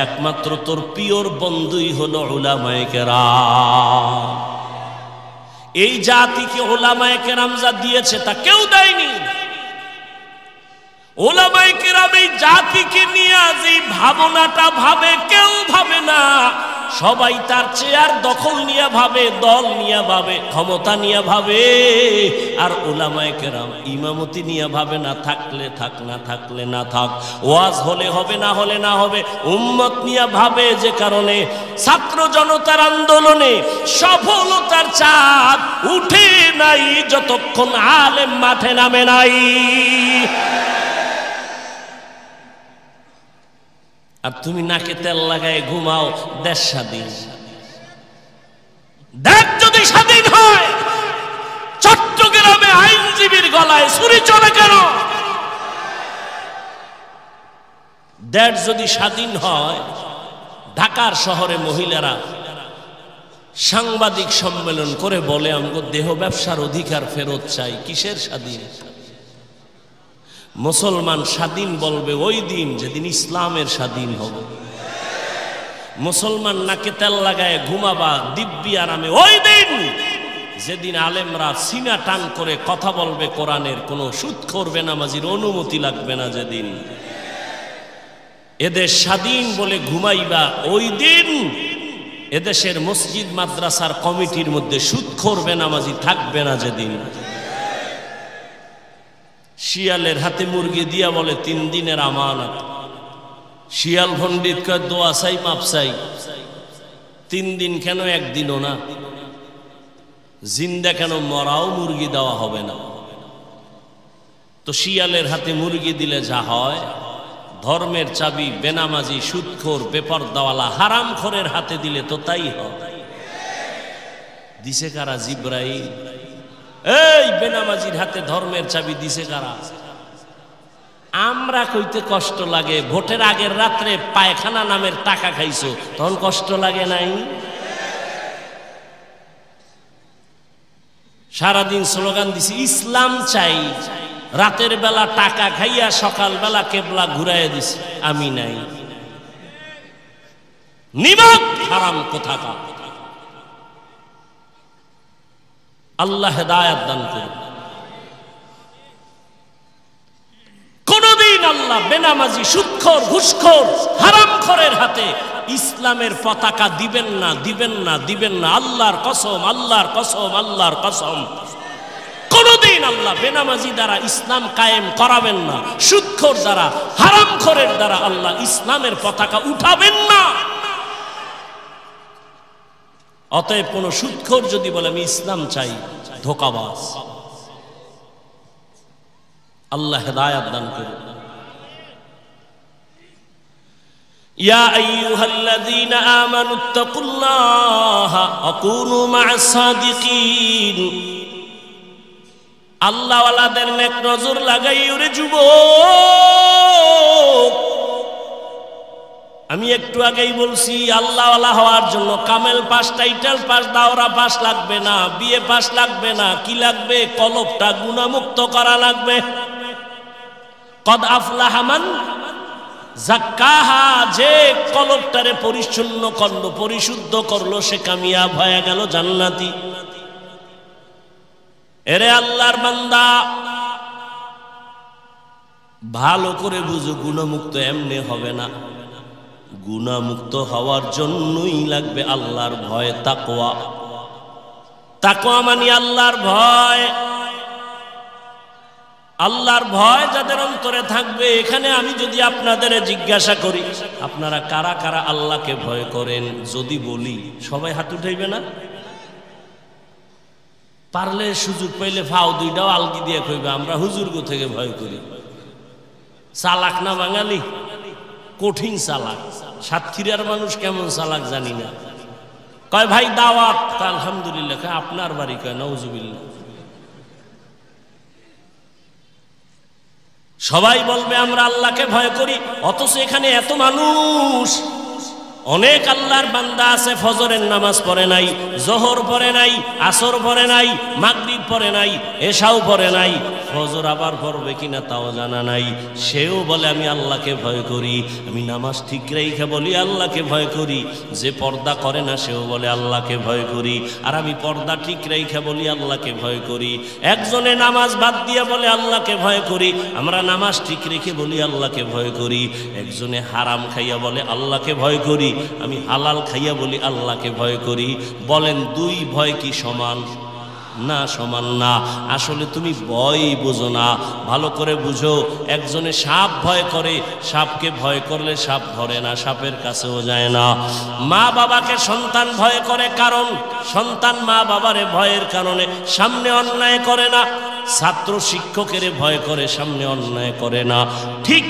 একমাত্র তোর পিওর বন্ধুই হলো উলামায়ে কেরাম। এই জাতিকে উলামায়ে কেরাম যা দিয়েছে তা কেউ দেয়নি। উলামায়ে কেরাম এই জাতিকে নিয়ে যে ভাবনাটা ভাবে, কেউ ভাবে না। সবাই তার চেয়ার দখল নিয়ে ভাবে, দল নিয়ে ভাবে, ক্ষমতা নিয়ে ভাবে। আর উলামায়ে কেরাম ইমামতি নিয়ে ভাবে, না থাকলে থাক, না থাকলে না থাক, ওয়াজ হলে হবে, না হলে না হবে, উম্মত নিয়ে ভাবে। যে কারণে ছাত্র জনতার আন্দোলনে সফলতার চাঁদ উঠে নাই যতক্ষণ আলেম মাঠে নামে নাই। আর তুমি নাকে তেল লাগায় ঘুমাও, দেশ স্বাধীন। দেশ যদি স্বাধীন হয়, চট্টগ্রামে আইনজীবীর গলায় ছুরি চলে কেন? দেশ যদি স্বাধীন হয়, ঢাকার শহরে মহিলারা সাংবাদিক সম্মেলন করে বলে আমগো দেহ ব্যবসার অধিকার ফেরত চাই। কিসের স্বাধীন? মুসলমান স্বাধীন বলবে ওই দিন যেদিন ইসলামের স্বাধীন হবে। মুসলমান নাকে তেল লাগায় ঘুমাবা দিব্যি আরামে ওই দিন যেদিন আলেমরা সিনা টান করে কথা বলবে কোরআনের, কোনো সুদ করবে নামাজির অনুমতি লাগবে না। যেদিন এদের স্বাধীন বলে ঘুমাইবা ওই দিন এদেশের মসজিদ মাদ্রাসার কমিটির মধ্যে সুদখোর বেনামাজি থাকবে না যেদিন। শিয়ালের হাতে মুরগি দিয়া বলে 3 দিনের আমানত। শিয়াল পণ্ডিত কয় দোয়া চাই মাপ চাই, 3 দিন কেন 1 দিনও না, জিন্দা কেন মরাও মুরগি দেওয়া হবে না। তো শিয়ালের হাতে মুরগি দিলে যা হয়, ধর্মের চাবি বেনামাজি সুদখোর বেপরদাওয়ালা হারামখোরের হাতে দিলে তো তাই হয়। দিছে কারা? জিব্রাইল। এই বেনামাজির হাতে ধর্মের চাবি দিছে কারা? আমরা কইতে কষ্ট লাগে, ভোটের আগের রাত্রে পায়খানা নামের টাকা খাইছো, তখন কষ্ট লাগে নাই? সারাদিন স্লোগান দিছি ইসলাম চাই, রাতের বেলা টাকা খাইয়া সকাল বেলা কেবলা ঘুরাইয়া দিছি, আমি নাই। নিমক হারাম কোথাকার। আল্লাহ হেদায়েত দান করুন। কোনদিন আল্লাহ বেনামাজি সুদখোর ঘুষখোর হারামখোরের হাতে ইসলামের পতাকা দিবেন না, দিবেন না, দিবেন না। আল্লাহর কসম, আল্লাহর কসম, আল্লাহর কসম। কোনদিন আল্লাহ বেনামাজি দ্বারা ইসলাম কায়েম করাবেন না, সুদখোর দ্বারা হারামখোরের দ্বারা আল্লাহ ইসলামের পতাকা উঠাবেন না। অতএব কোন সুদখোর যদি বলে আমি ইসলাম চাই, ধোঁকাবাজ। আল্লাহ হেদায়েত দান করুন। ইয়া আইয়ুহাল্লাযীনা আমানুত্তাকুল্লাহা ওয়া কুনু মা'আস সাদিকিন। আল্লাহওয়ালাদের নেক নজর লাগাই ওরে যুবক। আমি একটু আগেই বলছি আল্লাহওয়ালা হওয়ার জন্য কামেল পাস, টাইটেল পাস, দাওরা পাস লাগবে না, বিএ পাস লাগবে না। কি লাগবে? কলবটা গুনাহমুক্ত করা লাগবে। কদ আফলাহা মান যাক্কাহা। যে কলবটারে পরিচ্ছন্ন করলো, পরিশুদ্ধ করলো, সে কামিয়াব হয়ে গেল, জান্নাতি। এরে আল্লাহর বান্দা, ভালো করে বুঝো, গুনাহমুক্ত এমনি হবে না। গুনাহমুক্ত হওয়ার জন্যই লাগবে আল্লাহর ভয়, তাকওয়া। তাকওয়া মানে আল্লাহর ভয়। আল্লাহর ভয় যাদের অন্তরে থাকবে, এখানে আমি যদি আপনাদের জিজ্ঞাসা করি আপনারা কারা কারা আল্লাহকে ভয় করেন, যদি বলি সবাই হাত উঠাইবে না? পারলে সুযোগ পাইলে ফাও দুইটাও আলগি দিয়ে কইবে আমরা হুজুরগো থেকে ভয় করি। চালাক না বাঙালি? কঠিন চালাক। সাতক্ষীরার মানুষ কেমন চালাক জানি না। কয় ভাই দাওয়াত, আলহামদুলিল্লাহ। আপনার বাড়ি? কয় নাউজুবিল্লাহ। সবাই বলবে আমরা আল্লাহকে ভয় করি, অথচ এখানে এত মানুষ। অনেক আল্লাহর বান্দা আছে ফজরের নামাজ পড়ে নাই, জোহর পড়ে নাই, আসর পড়ে নাই, মাগরিব পড়ে নাই, এশাও পড়ে নাই, ফজর আবার পড়বে কিনা তাও জানা নাই। সেও বলে আমি আল্লাহকে ভয় করি। আমি নামাজ ঠিক রেখে বলি আল্লাহকে ভয় করি। যে পর্দা করে না সেও বলে আল্লাহকে ভয় করি। আর আমি পর্দা ঠিক রেখে বলি আল্লাহকে ভয় করি। একজনে নামাজ বাদ দিয়ে বলে আল্লাহকে ভয় করি। আমরা নামাজ ঠিক রেখে বলি আল্লাহকে ভয় করি। একজনে হারাম খাইয়া বলে আল্লাহকে ভয় করি। আমি হালাল খাইয়া বলি আল্লাহকে ভয় করি। বলেন দুই ভয় কি সমান? না, সমান না। আসলে তুমি ভয় বুঝো না, ভালো করে বুঝো। একজনে সাপ ভয় করে, সাপকে ভয় করলে সাপ ধরে না, সাপের কাছেও যায় না। মা বাবাকে সন্তান ভয় করে, কারণ সন্তান মা বাবারে ভয়ের কারণে সামনে অন্যায় করে না। ছাত্র শিক্ষকের ভয় করে, সামনে অন্যায় করে না। ঠিক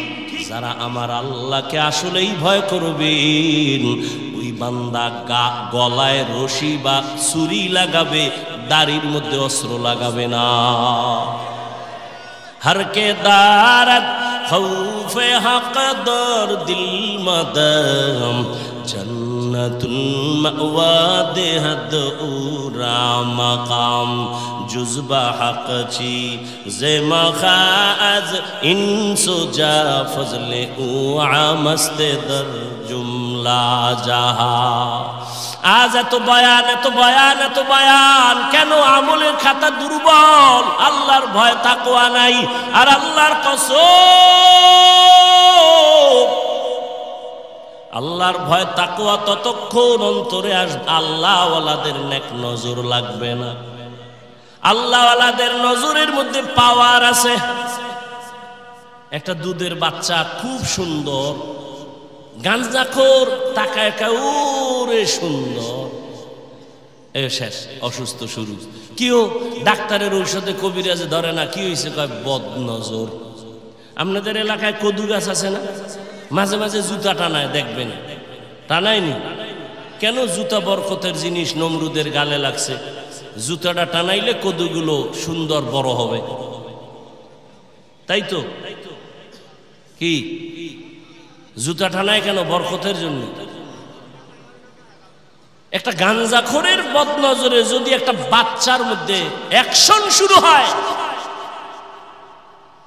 যারা আমার আল্লাহকে আসলেই ভয় করবেন, ওই বান্দা গলায় রশি বা ছুরি লাগাবে, দাড়ির মধ্যে অস্ত্র লাগাবে না। हर के दारत खौफे हक दर दिल मदम जन्नतुल मअवा देहद उरा मकाम जुज़बा हक ची ज़े मखाज़ इंसो जा फज़ले उआमस्त दर जुमला जहा। আজ এত বয়ান, এত বয়ান, এত বয়ান কেন? আমলের খাতা দুর্বল, আল্লাহর ভয় তাকওয়া নাই। আর আল্লাহর কসম, আল্লাহর ভয় তাকওয়া ততক্ষণ অন্তরে আল্লাহওয়ালাদের নেক নজর লাগবে না। আল্লাহওয়ালাদের নজরের মধ্যে পাওয়ার আছে। একটা দুধের বাচ্চা খুব সুন্দর, গাঞ্জাখোর তাকায় কাউরে সুন্দর, শেষ অসুস্থ শুরু। কিও ডাক্তারের ঔষধে কবিরাজে ধরে না, কি হয়েছে? কয় বদ নজর। আপনাদের এলাকায় কদু গাছ আছে না? মাঝে মাঝে জুতা টানায়, দেখবেন টানায়নি কেন? জুতা বরকতের জিনিস, নমরুদের গালে লাগছে, জুতাটা টানাইলে কদুগুলো সুন্দর বড় হবে, তাই তো? কি জুতা টানায় কেন? বরকতের জন্য। একটা গাঞ্জাখোরের বদনজরে যদি একটা বাচ্চার মধ্যে অ্যাকশন শুরু হয়,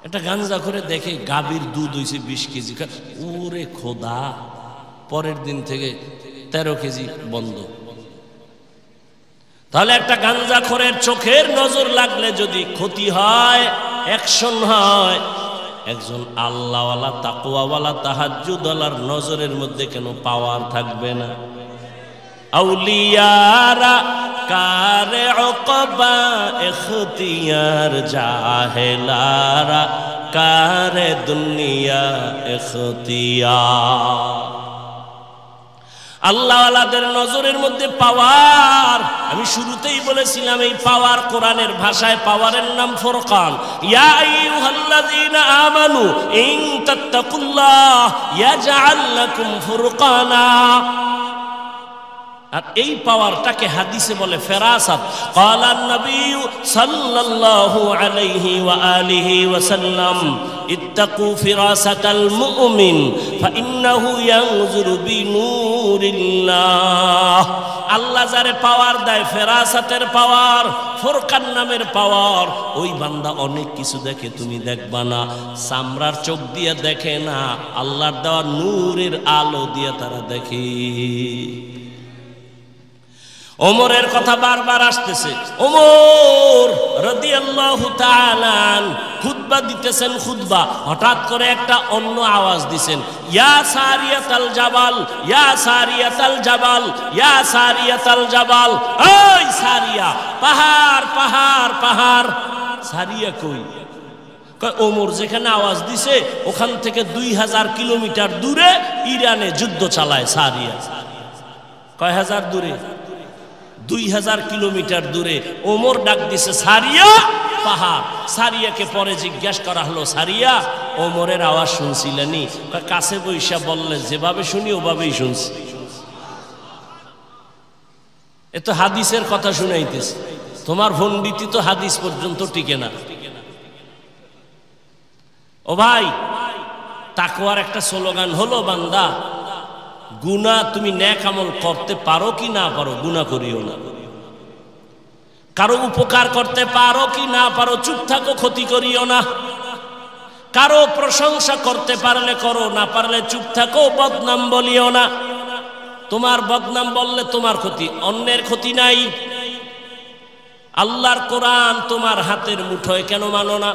একটা গাঞ্জাখোরে দেখে গাভীর দুধ হয়েছে 20 কেজি, ওরে খোদা, পরের দিন থেকে 13 কেজি বন্ধ। তাহলে একটা গাঞ্জাখোরের চোখের নজর লাগলে যদি ক্ষতি হয়, অ্যাকশন হয়, একজন আল্লাহওয়ালা তাকওয়াওয়ালা তাহাজ্জুদওয়ালার নজরের মধ্যে কেন পাওয়ার থাকবে না? আউলিয়ারা কারে উকবা ইখতিয়ার, জাহেলারা কারে দুনিয়া ইখতিয়ার। আল্লাহওয়ালাদের নজরের মধ্যে পাওয়ার, আমি শুরুতেই বলেছিলাম এই পাওয়ার কোরআনের ভাষায় পাওয়ারের নাম ফুরকান। ইয়া আইয়ুহাল্লাযীনা আমানু ইন তাত্তাকুল্লাহ ইয়াজআল লাকুম ফুরকানা। আর এই পাওয়ারটাকে হাদিসে বলে ফেরাসাত। ক্বালান নবী সাল্লাল্লাহু আলাইহি ওয়া আলিহি ওয়াসাল্লাম ইত্তাকু ফিরাসাতাল মুমিন ফাইন্নাহু ইয়ানজুরু বিনূরিল্লাহ। আল্লাহ যারে পাওয়ার দেয়, ফেরাসাতের পাওয়ার, ফুরকান নামের পাওয়ার, ওই বান্দা অনেক কিছু দেখে, তুমি দেখবা না। চামড়ার চোখ দিয়ে দেখে না, আল্লাহর দেওয়া নূরের আলো দিয়ে তারা দেখে। ওমরের কথা বারবার আসতেছে। ওমর রাদিয়াল্লাহু তাআলা খুতবা দিতেছেন, খুতবা হঠাৎ করে একটা অন্য আওয়াজ দিছেন, ইয়া সারিয়াতাল জাবাল, ইয়া সারিয়াতাল জাবাল, ইয়া সারিয়াতাল জাবাল। ওই সারিয়া, পাহাড় পাহাড় পাহাড়। সারিয়া কই? কয় ওমর যেখানে আওয়াজ দিছে ওখান থেকে 2000 কিলোমিটার দূরে ইরানে যুদ্ধ চালায় সারিয়া। কয় হাজার দূরে? 2000 কিলোমিটার দূরে। ওমর ডাক দিছে সারিয়া, পাহাড়। সারিয়াকে পরে জিজ্ঞাসা করা হলো, সারিয়া ওমরের আওয়াজ শুনছিলেনি? কাছে বৈশা বললে, যেভাবে শুনি ওভাবেই শুনছি। এ তো হাদিসের কথা শুনাইতেছে, তোমার পণ্ডিতি তো হাদিস পর্যন্ত টিকে না। ও ভাই, তাকওয়ার একটা স্লোগান হলো, বান্দা গুনাহ তুমি নেক আমল করতে পারো কি না পারো, গুনাহ করিও না। কারো উপকার করতে পারো কি না পারো, চুপ থাকো, ক্ষতি করিও না। কারো প্রশংসা করতে পারলে করো, না পারলে চুপ থাকো, বদনাম বলিও না। তোমার বদনাম বললে তোমার ক্ষতি, অন্যের ক্ষতি নাই। আল্লাহর কোরআন তোমার হাতের মুঠোয় কেন মানো না?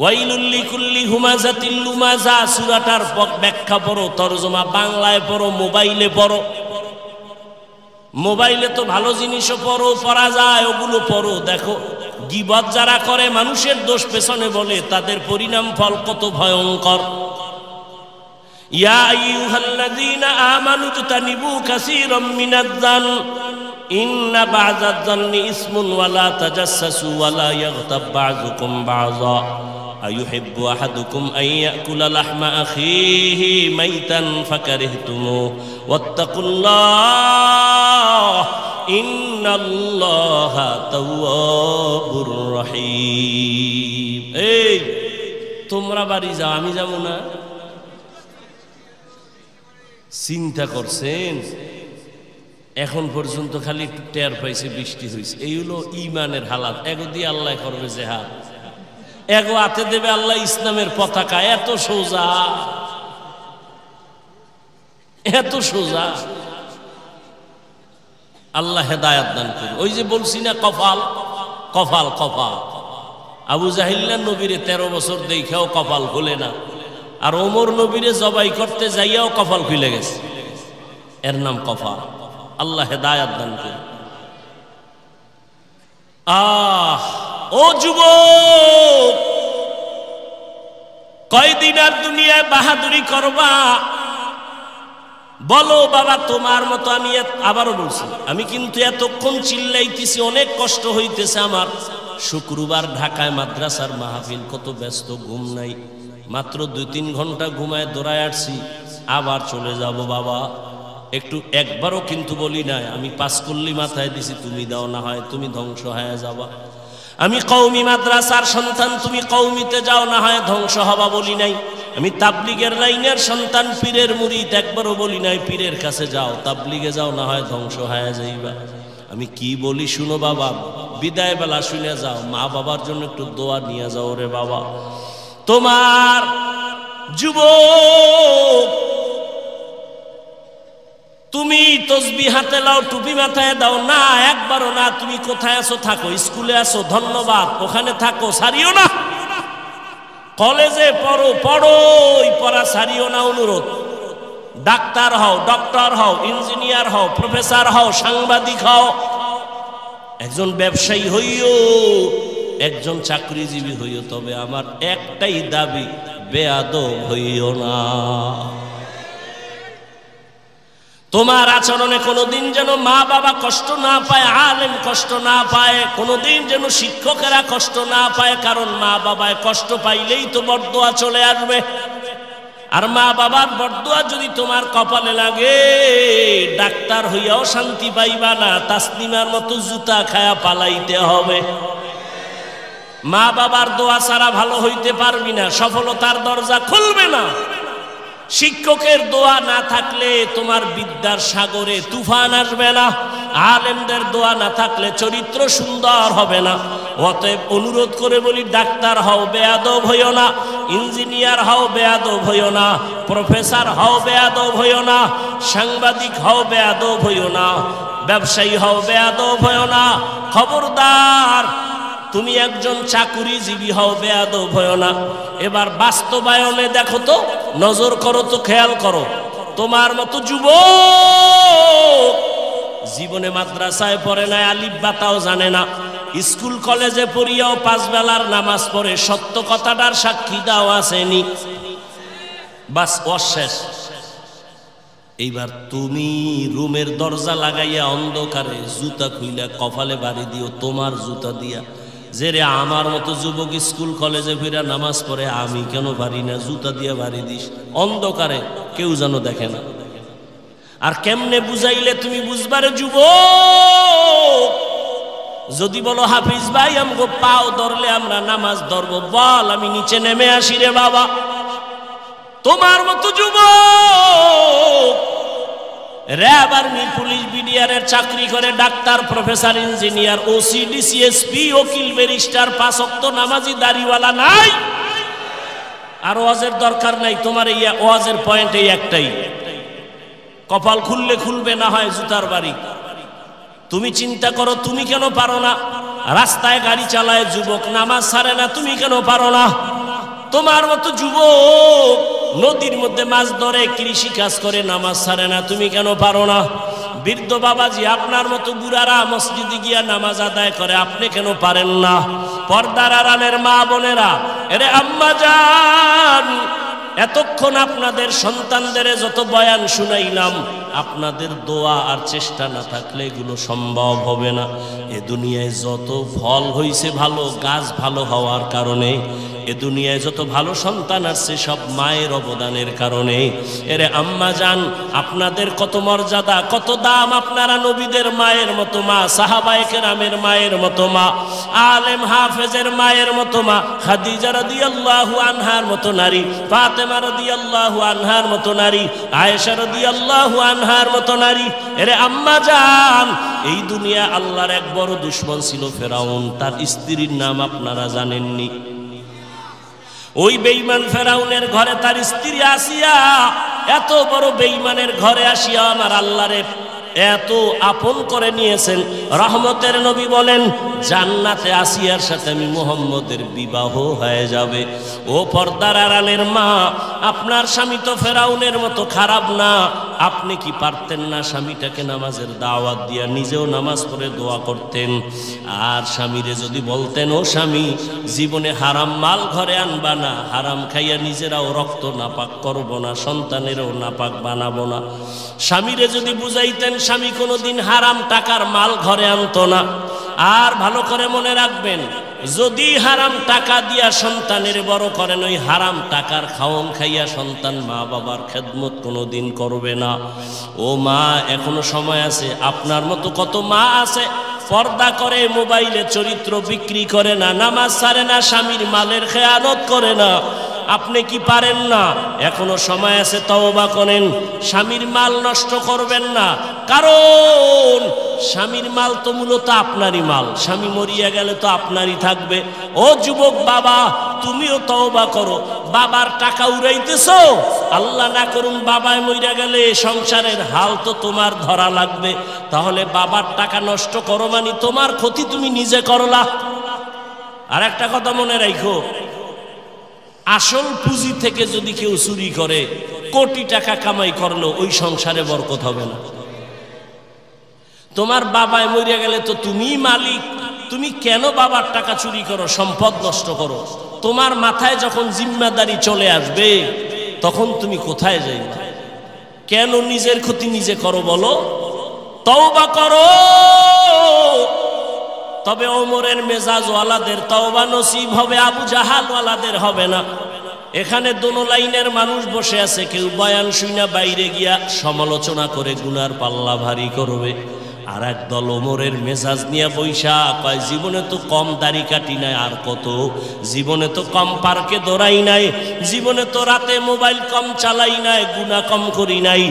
ওয়াইলুল লিকুল্লি হুমাযাতিল লুমাযা, সূরাটার ব্যাখ্যা পড়ো, তরজমা বাংলায় পড়ো, মোবাইলে পড়ো। মোবাইলে তো ভালো জিনিসও পড়া যায়, ওগুলো পড়ো, দেখো গীবত যারা করে, মানুষের দোষ পেছনে বলে, তাদের পরিণাম ফল কত ভয়ঙ্কর। ইয়া আইয়ুহাল্লাযীনা আমানু তানিবু কাসীরাম মিনায-যান ইন্না বা'যায-যান্নি ইসমুন ওয়া লা তাজাসসাসু ওয়া লা ইয়াগতাব বা'যুকুম বা'যা আইয়ুহিব্বু আহাদুকুম আন ইয়াকুলা লাহমা আখিহি মাইতান ফাকারিহতুমুহু ওয়াত্তাকুল্লাহ ইন্নাল্লাহা তাওয়াবুর রহিম। এই তোমরা বাড়ি যাও, আমি যাব না? চিন্তা করছেন? এখন পর্যন্ত খালি একটু টের পাইছে, বৃষ্টি হয়েছে। এই হলো ইমানের হালাত। এগো দিয়ে আল্লাহ করবে জেহাদ, এগো হাতে দেবে আল্লাহ ইসলামের পতাকা। এত সোজা, এত সোজা। আল্লাহ হেদায়াত দান করুন। ওই যে বলছি না, কপাল কপাল কপাল। আবু জাহিল্লা নবীরে 13 বছর দেখাও কপাল খোলে না, আর ওমর নবীরে জবাই করতে যাইয়াও কপাল খুলে গেছে, এর নাম কপাল। আল্লাহ হেদায়াত দান করে। ও যুবক, কয়দিন আর দুনিয়ায় বাহাদুরি করবা? বলো বাবা, তোমার মতো আমি আবারও বলছি, আমি কিন্তু এতক্ষণ চিল্লাইতেছি, অনেক কষ্ট হইতেছে আমার। শুক্রবার ঢাকায় মাদ্রাসার মাহফিল, কত ব্যস্ত, ঘুম নাই, মাত্র 2-3 ঘন্টা ঘুমায় দৌড়ায় আসছি, আবার চলে যাব বাবা। একটু একবারও কিন্তু বলি নাই, আমি 5 কল্লি মাথায় দিছি, তুমি দাও, না হয় তুমি ধ্বংস হয়ে যাবা। আমি কওমি মাদ্রাসার সন্তান, তুমি কওমিতে যাও, না হয় ধ্বংস হবা বলি নাই। আমি তাবলিগের লাইনের সন্তান, পীরের মুরিদ, একবারও বলি নাই পীরের কাছে যাও, তাবলিগে যাও, না হয় ধ্বংস হয়ে যাইবা। আমি কি বলি শুনো বাবা, বিদায় বেলা শুনে যাও, মা বাবার জন্য একটু দোয়া নিয়ে যাও রে বাবা। তোমার যুবক, তুমি তসবিহ হাতে লাও, টুপি মাথায় দাও না, একবারও না। তুমি কোথায় আছো থাকো, স্কুলে আছো ধন্যবাদ, ওখানে থাকো, সারিও না। কলেজে পড়ো, পড়োই, পড়া সারিও না, অনুরোধ। ডাক্তার হও, ডক্টর হও, ইঞ্জিনিয়ার হও, প্রফেসর হও, সাংবাদিক হও, একজন ব্যবসায়ী হইও, একজন চাকরিজীবী হইও, তবে আমার একটাই দাবি, বেয়াদব হইও না। তোমার আচরণে কোনোদিন যেন মা বাবা কষ্ট না পায়, আলেম কষ্ট না পায়, কোনোদিন যেন শিক্ষকেরা কষ্ট না পায়। কারণ মা বাবায় কষ্ট পাইলেই তো বরদোয়া চলে আসবে। আর মা বাবার বরদোয়া যদি তোমার কপালে লাগে, ডাক্তার হইয়াও শান্তি পাইবা না, তাসলিমার মতো জুতা খায়া পালাইতে হবে। মা বাবার দোয়া ছাড়া ভালো হইতে পারবি না, সফলতার দরজা খুলবে না। শিক্ষকের দোয়া না থাকলে তোমার বিদ্যার সাগরে তুফান আসবে না। আলেমদের দোয়া না থাকলে চরিত্র সুন্দর হবে না। অতএব অনুরোধ করে বলি, ডাক্তার হও, বেয়াদব হইও না। ইঞ্জিনিয়ার হও, বেয়াদব হইও না। প্রফেসর হও, বেয়াদব হইও না। সাংবাদিক হও, বেয়াদব হইও না। ব্যবসায়ী হও, বেয়াদব হইও না। খবরদার, তুমি একজন চাকুরিজীবী হও, বেয়াদব হইও না। এবার বাস্তবায়নে দেখো তো, নজর করো তো, খেয়াল করো। তোমার মতো যুবক জীবনে মাদ্রাসায় পড়ে না, আলিফ বাতাও জানে না, স্কুল কলেজে পড়িয়াও 5 বেলার নামাজ পড়ে, সত্য কথাটার সাক্ষী দাও আসেনি, বাস অশেষ। এইবার তুমি রুমের দরজা লাগাইয়া অন্ধকারে জুতা খুইলা কপালে বাড়ি দিও, তোমার জুতা দিয়া, যে রে আমার মতো যুবক স্কুল কলেজে ফিরা নামাজ পড়ে, আমি কেন পারি না, জুতা দিয়ে বাড়ি দিস অন্ধকারে, কেউ যেন দেখে না। আর কেমনে বুঝাইলে তুমি বুঝবারে যুবক? যদি বলো হাফিজ ভাই আমগো পাও ধরলে আমরা নামাজ ধরবো, বল আমি নিচে নেমে আসি রে বাবা। তোমার মতো যুবক র্যাব, আর্মি, পুলিশ, বিডিআরের চাকরি করে, doctor, professor, engineer, OC, DC, SP, ওকিল, ব্যারিস্টার, 5 ওয়াক্ত নামাজি, দাড়িওয়ালা নাই। আর ওয়াজের দরকার নাই, তোমার এই ওয়াজের পয়েন্ট এই একটাই, কপাল খুললে খুলবে, না হয় জুতার বাড়ি। তুমি চিন্তা করো, তুমি কেন পারো না? রাস্তায় গাড়ি চালায় যুবক, নামাজ ছাড়ে না, তুমি কেন পারো না? তোমার মতো যুবক নদীর মধ্যে মাছ ধরে, কৃষি কাজ করে, নামাজ ছাড়ে না, তুমি কেন পারো না? বৃদ্ধ বাবাজি, আপনার মতো বুড়ারা মসজিদে গিয়া নামাজ আদায় করে, আপনি কেন পারেন না? পর্দার আড়ালের মা বোনেরা, এরে আম্মা জান, এতক্ষণ আপনাদের সন্তানদের যত বয়ান শুনাইলাম, আপনাদের দোয়া আর চেষ্টা না থাকলে এগুলো সম্ভব হবে না। এ দুনিয়ায় যত ফল হইছে ভালো, গাছ ভালো হওয়ার কারণে, এ দুনিয়ায় যত ভালো সন্তান আসছে সব মায়ের অবদানের কারণে। এরে আম্মা জান, আপনাদের কত মর্যাদা, কত দাম। আপনারা নবীদের মায়ের মতো মা, সাহাবায়ে কেরামের মায়ের মতো মা, আলেম হাফেজের মায়ের মতো মা, খাদিজা রাদিয়াল্লাহু আনহার মতো নারী, ফাতেমা রাদিয়াল্লাহু আনহার মতো নারী, আয়েশা রাদিয়াল্লাহু আনহার মতো নারী। এরে আম্মা জান, এই দুনিয়া আল্লাহর এক বড় দুশমন ছিল ফেরাউন, তার স্ত্রীর নাম আপনারা জানেননি? ওই বেঈমান ফেরাউনের ঘরে তার স্ত্রী আসিয়া, এত বড় বেঈমানের ঘরে আসিয়া আমার আল্লাহরে এত আপন করে নিয়েছেন। রহমতের নবী বলেন জান্নাতে আসিয়ার সাথে আমি মুহাম্মদের বিবাহ হয়ে যাবে। ও পর্দার আড়ালের মা, আপনার স্বামী তো ফেরাউনের মতো খারাপ না। আপনি কি পারতেন না স্বামীটাকে নামাজের দাওয়াত দিয়া নিজেও নামাজ পড়ে দোয়া করতেন? আর স্বামীরে যদি বলতেন, ও স্বামী, জীবনে হারাম মাল ঘরে আনবা না, হারাম খাইয়া নিজেরাও রক্ত নাপাক করব না, সন্তানেরও নাপাক বানাবো না। স্বামীরে যদি বুঝাইতেন, স্বামী কোনোদিন হারাম টাকার মাল ঘরে আনতো না। আর ভালো করে মনে রাখবেন, যদি হারাম টাকা দিয়া সন্তানের বড় করেন, ওই হারাম টাকার খাওন খাইয়া সন্তান মা বাবার খেদমত কোনোদিন করবে না। ও মা, এখনো সময় আছে। আপনার মতো কত মা আছে পর্দা করে, মোবাইলে চরিত্র বিক্রি করে না, নামাজ ছাড়ে না, স্বামীর মালের খেয়ানত করে না। আপনি কি পারেন না? এখনো সময় আছে, তওবা করেন। স্বামীর মাল নষ্ট করবেন না, কারণ স্বামীর মাল তো মূলত আপনারই মাল। স্বামী মরিয়া গেলে তো আপনারই থাকবে। ও যুবক বাবা, তুমিও তওবা করো। বাবার টাকা উড়াইতেছো, আল্লাহ না করুন বাবায় মরিয়া গেলে সংসারের হাল তো তোমার ধরা লাগবে। তাহলে বাবার টাকা নষ্ট করো মানে তোমার ক্ষতি তুমি নিজে করলা। আর একটা কথা মনে রাখো, আসল পুঁজি থেকে যদি কেউ চুরি করে, কোটি টাকা কামাই করলো, ওই সংসারে বরকত হবে না। তোমার বাবায় মরিয়া গেলে তো তুমিই মালিক। তুমি কেন বাবার টাকা চুরি করো, সম্পদ নষ্ট করো? তোমার মাথায় যখন জিম্মাদারি চলে আসবে, তখন তুমি কোথায় যাইবা? কেন নিজের ক্ষতি নিজে করো বলো? তওবা করো। তবে ওমরের মেজাজওয়ালাদের তওবা নসিব হবে, আবু জাহালওয়ালাদের হবে না। এখানে দোনো লাইনের মানুষ বসে আছে, কেউ বয়ান শুইনা বাইরে গিয়া সমালোচনা করে গুনার পাল্লা ভারী করবে, আর একদল ওমরের মেজাজ নিয়ে বৈশা কয় জীবনে তো কম দাড়ি কাটি নাই, আর কত, জীবনে তো কম পার্কে দৌড়াই নাই, জীবনে তো রাতে মোবাইল কম চালাই নাই, গুনাহ কম করি নাই,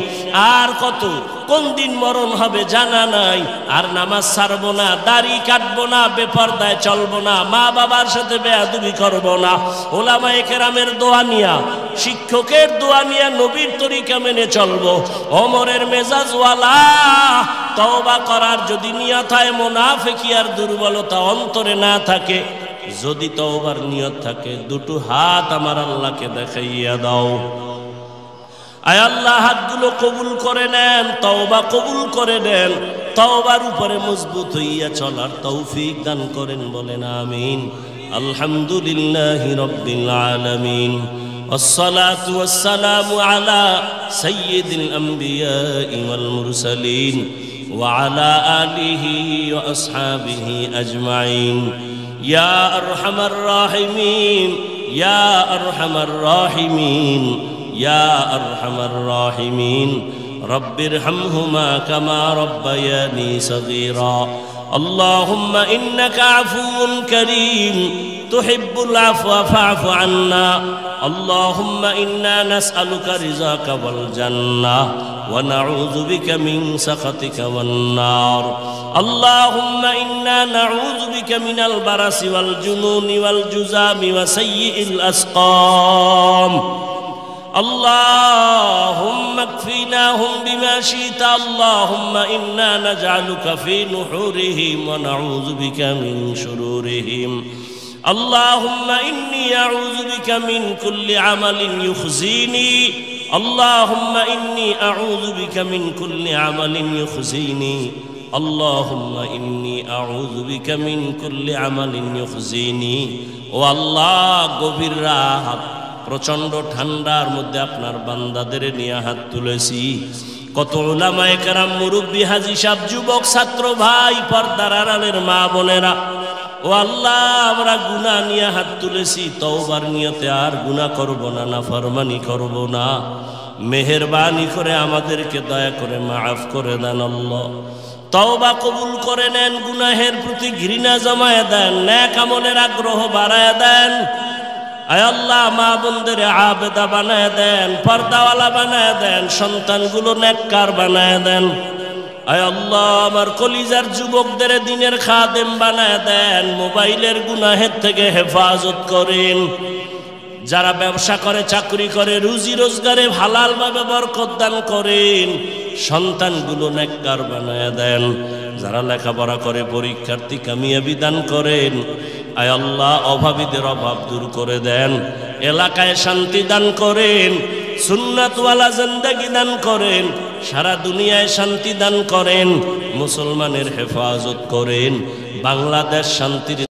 আর কত, কোন দিন মরণ হবে জানা নাই, আর নামাজ ছাড়বো না, দাড়ি কাটবো না, বেপরদায় চলবো না, মা বাবার সাথে বেয়াদবি করবো না, ওলামায়ে কেরামের দোয়া নিয়া, শিক্ষকের দোয়া নিয়া নবীর তরিকা মেনে চলবো। ওমরের মেজাজওয়ালা তওবা করার যদি নিয়ত হয়, মুনাফিকি আর দুর্বলতা অন্তরে না থাকে, যদি তওবার নিয়ত থাকে, দুটো হাত আমার আল্লাহকে দেখাইয়া দাও। আয় আল্লাহ, হাতগুলো কবুল করে নেন, তওবা কবুল করে নেন, তওবার উপরে মজবুত হইয়া চলার তৌফিক দান করেন, বলেন আমিন। আলহামদুলিল্লাহি রাব্বিল আলামিন, والصلاة والسلام على سيد الأنبياء والمرسلين وعلى آله وأصحابه أجمعين. يا أرحم الراحمين، يا أرحم الراحمين، يا أرحم الراحمين، رب ارحمهما كما ربياني صغيرا. اللهم إنك عفو كريم تحب العفو فاعف عنا. اللهم إنا نسألك رضاك والجنة ونعوذ بك من سخطك والنار. اللهم إنا نعوذ بك من البرص والجنون والجذام وسيء الأسقام. اللهم اكفناهم بما شئت. اللهم إنا نجعلك في نحورهم ونعوذ بك من شرورهم. اللهم إني أعوذ بك من كل عمل يخزيني. اللهم إني أعوذ بك من كل عمل يخزيني. اللهم إني أعوذ بك من كل عمل يخزيني. والله গভীর রাত, প্রচন্ড ঠান্ডার মধ্যে আপনার বান্দাদের নিয়ে হাত তুলেছি। কত উলামায়ে কেরাম, মুরব্বী, হাজী সাহেব, যুবক, ছাত্র ভাই, পর্দার আড়ালের মা বোনেরা, ও আল্লাহ, আমরা গুনাহ নিয়ে হাত তুলেছি, তওবার নিয়তে আর গুনাহ করব না, নাফরমানি করব না। মেহেরবানি করে আমাদেরকে দয়া করে মাফ করে দেন আল্লাহ। তওবা কবুল করে নেন, গুনাহের প্রতি ঘৃণা জমায়ে দেন, নেক আমলের আগ্রহ বাড়ায় দেন। আয় আল্লাহ, মা বোনদের আবেদা বানায় দেন, পর্দাওয়ালা বানায় দেন, সন্তানগুলো নেককার বানায় দেন। আয় আল্লাহ, আমার কলিজার যুবকদের দিনের খাদেম বানায় দেন, মোবাইলের গুনাহের থেকে হেফাজত করেন। যারা ব্যবসা করে চাকরি করে রুজি রোজগারে হালালভাবে বরকত দান করেন, সন্তানগুলো নেককার বানায়া দেন। যারা লেখাপড়া করে পরীক্ষার্থী কামিয়াবি দান করেন। আয় আল্লাহ অভাবীদের অভাব দূর করে দেন, এলাকায় শান্তি দান করেন, সুন্নাতওয়ালা জিন্দেগি দান করেন, সারা দুনিয়ায় শান্তি দান করেন, মুসলমানের হেফাজত করেন, বাংলাদেশ শান্তির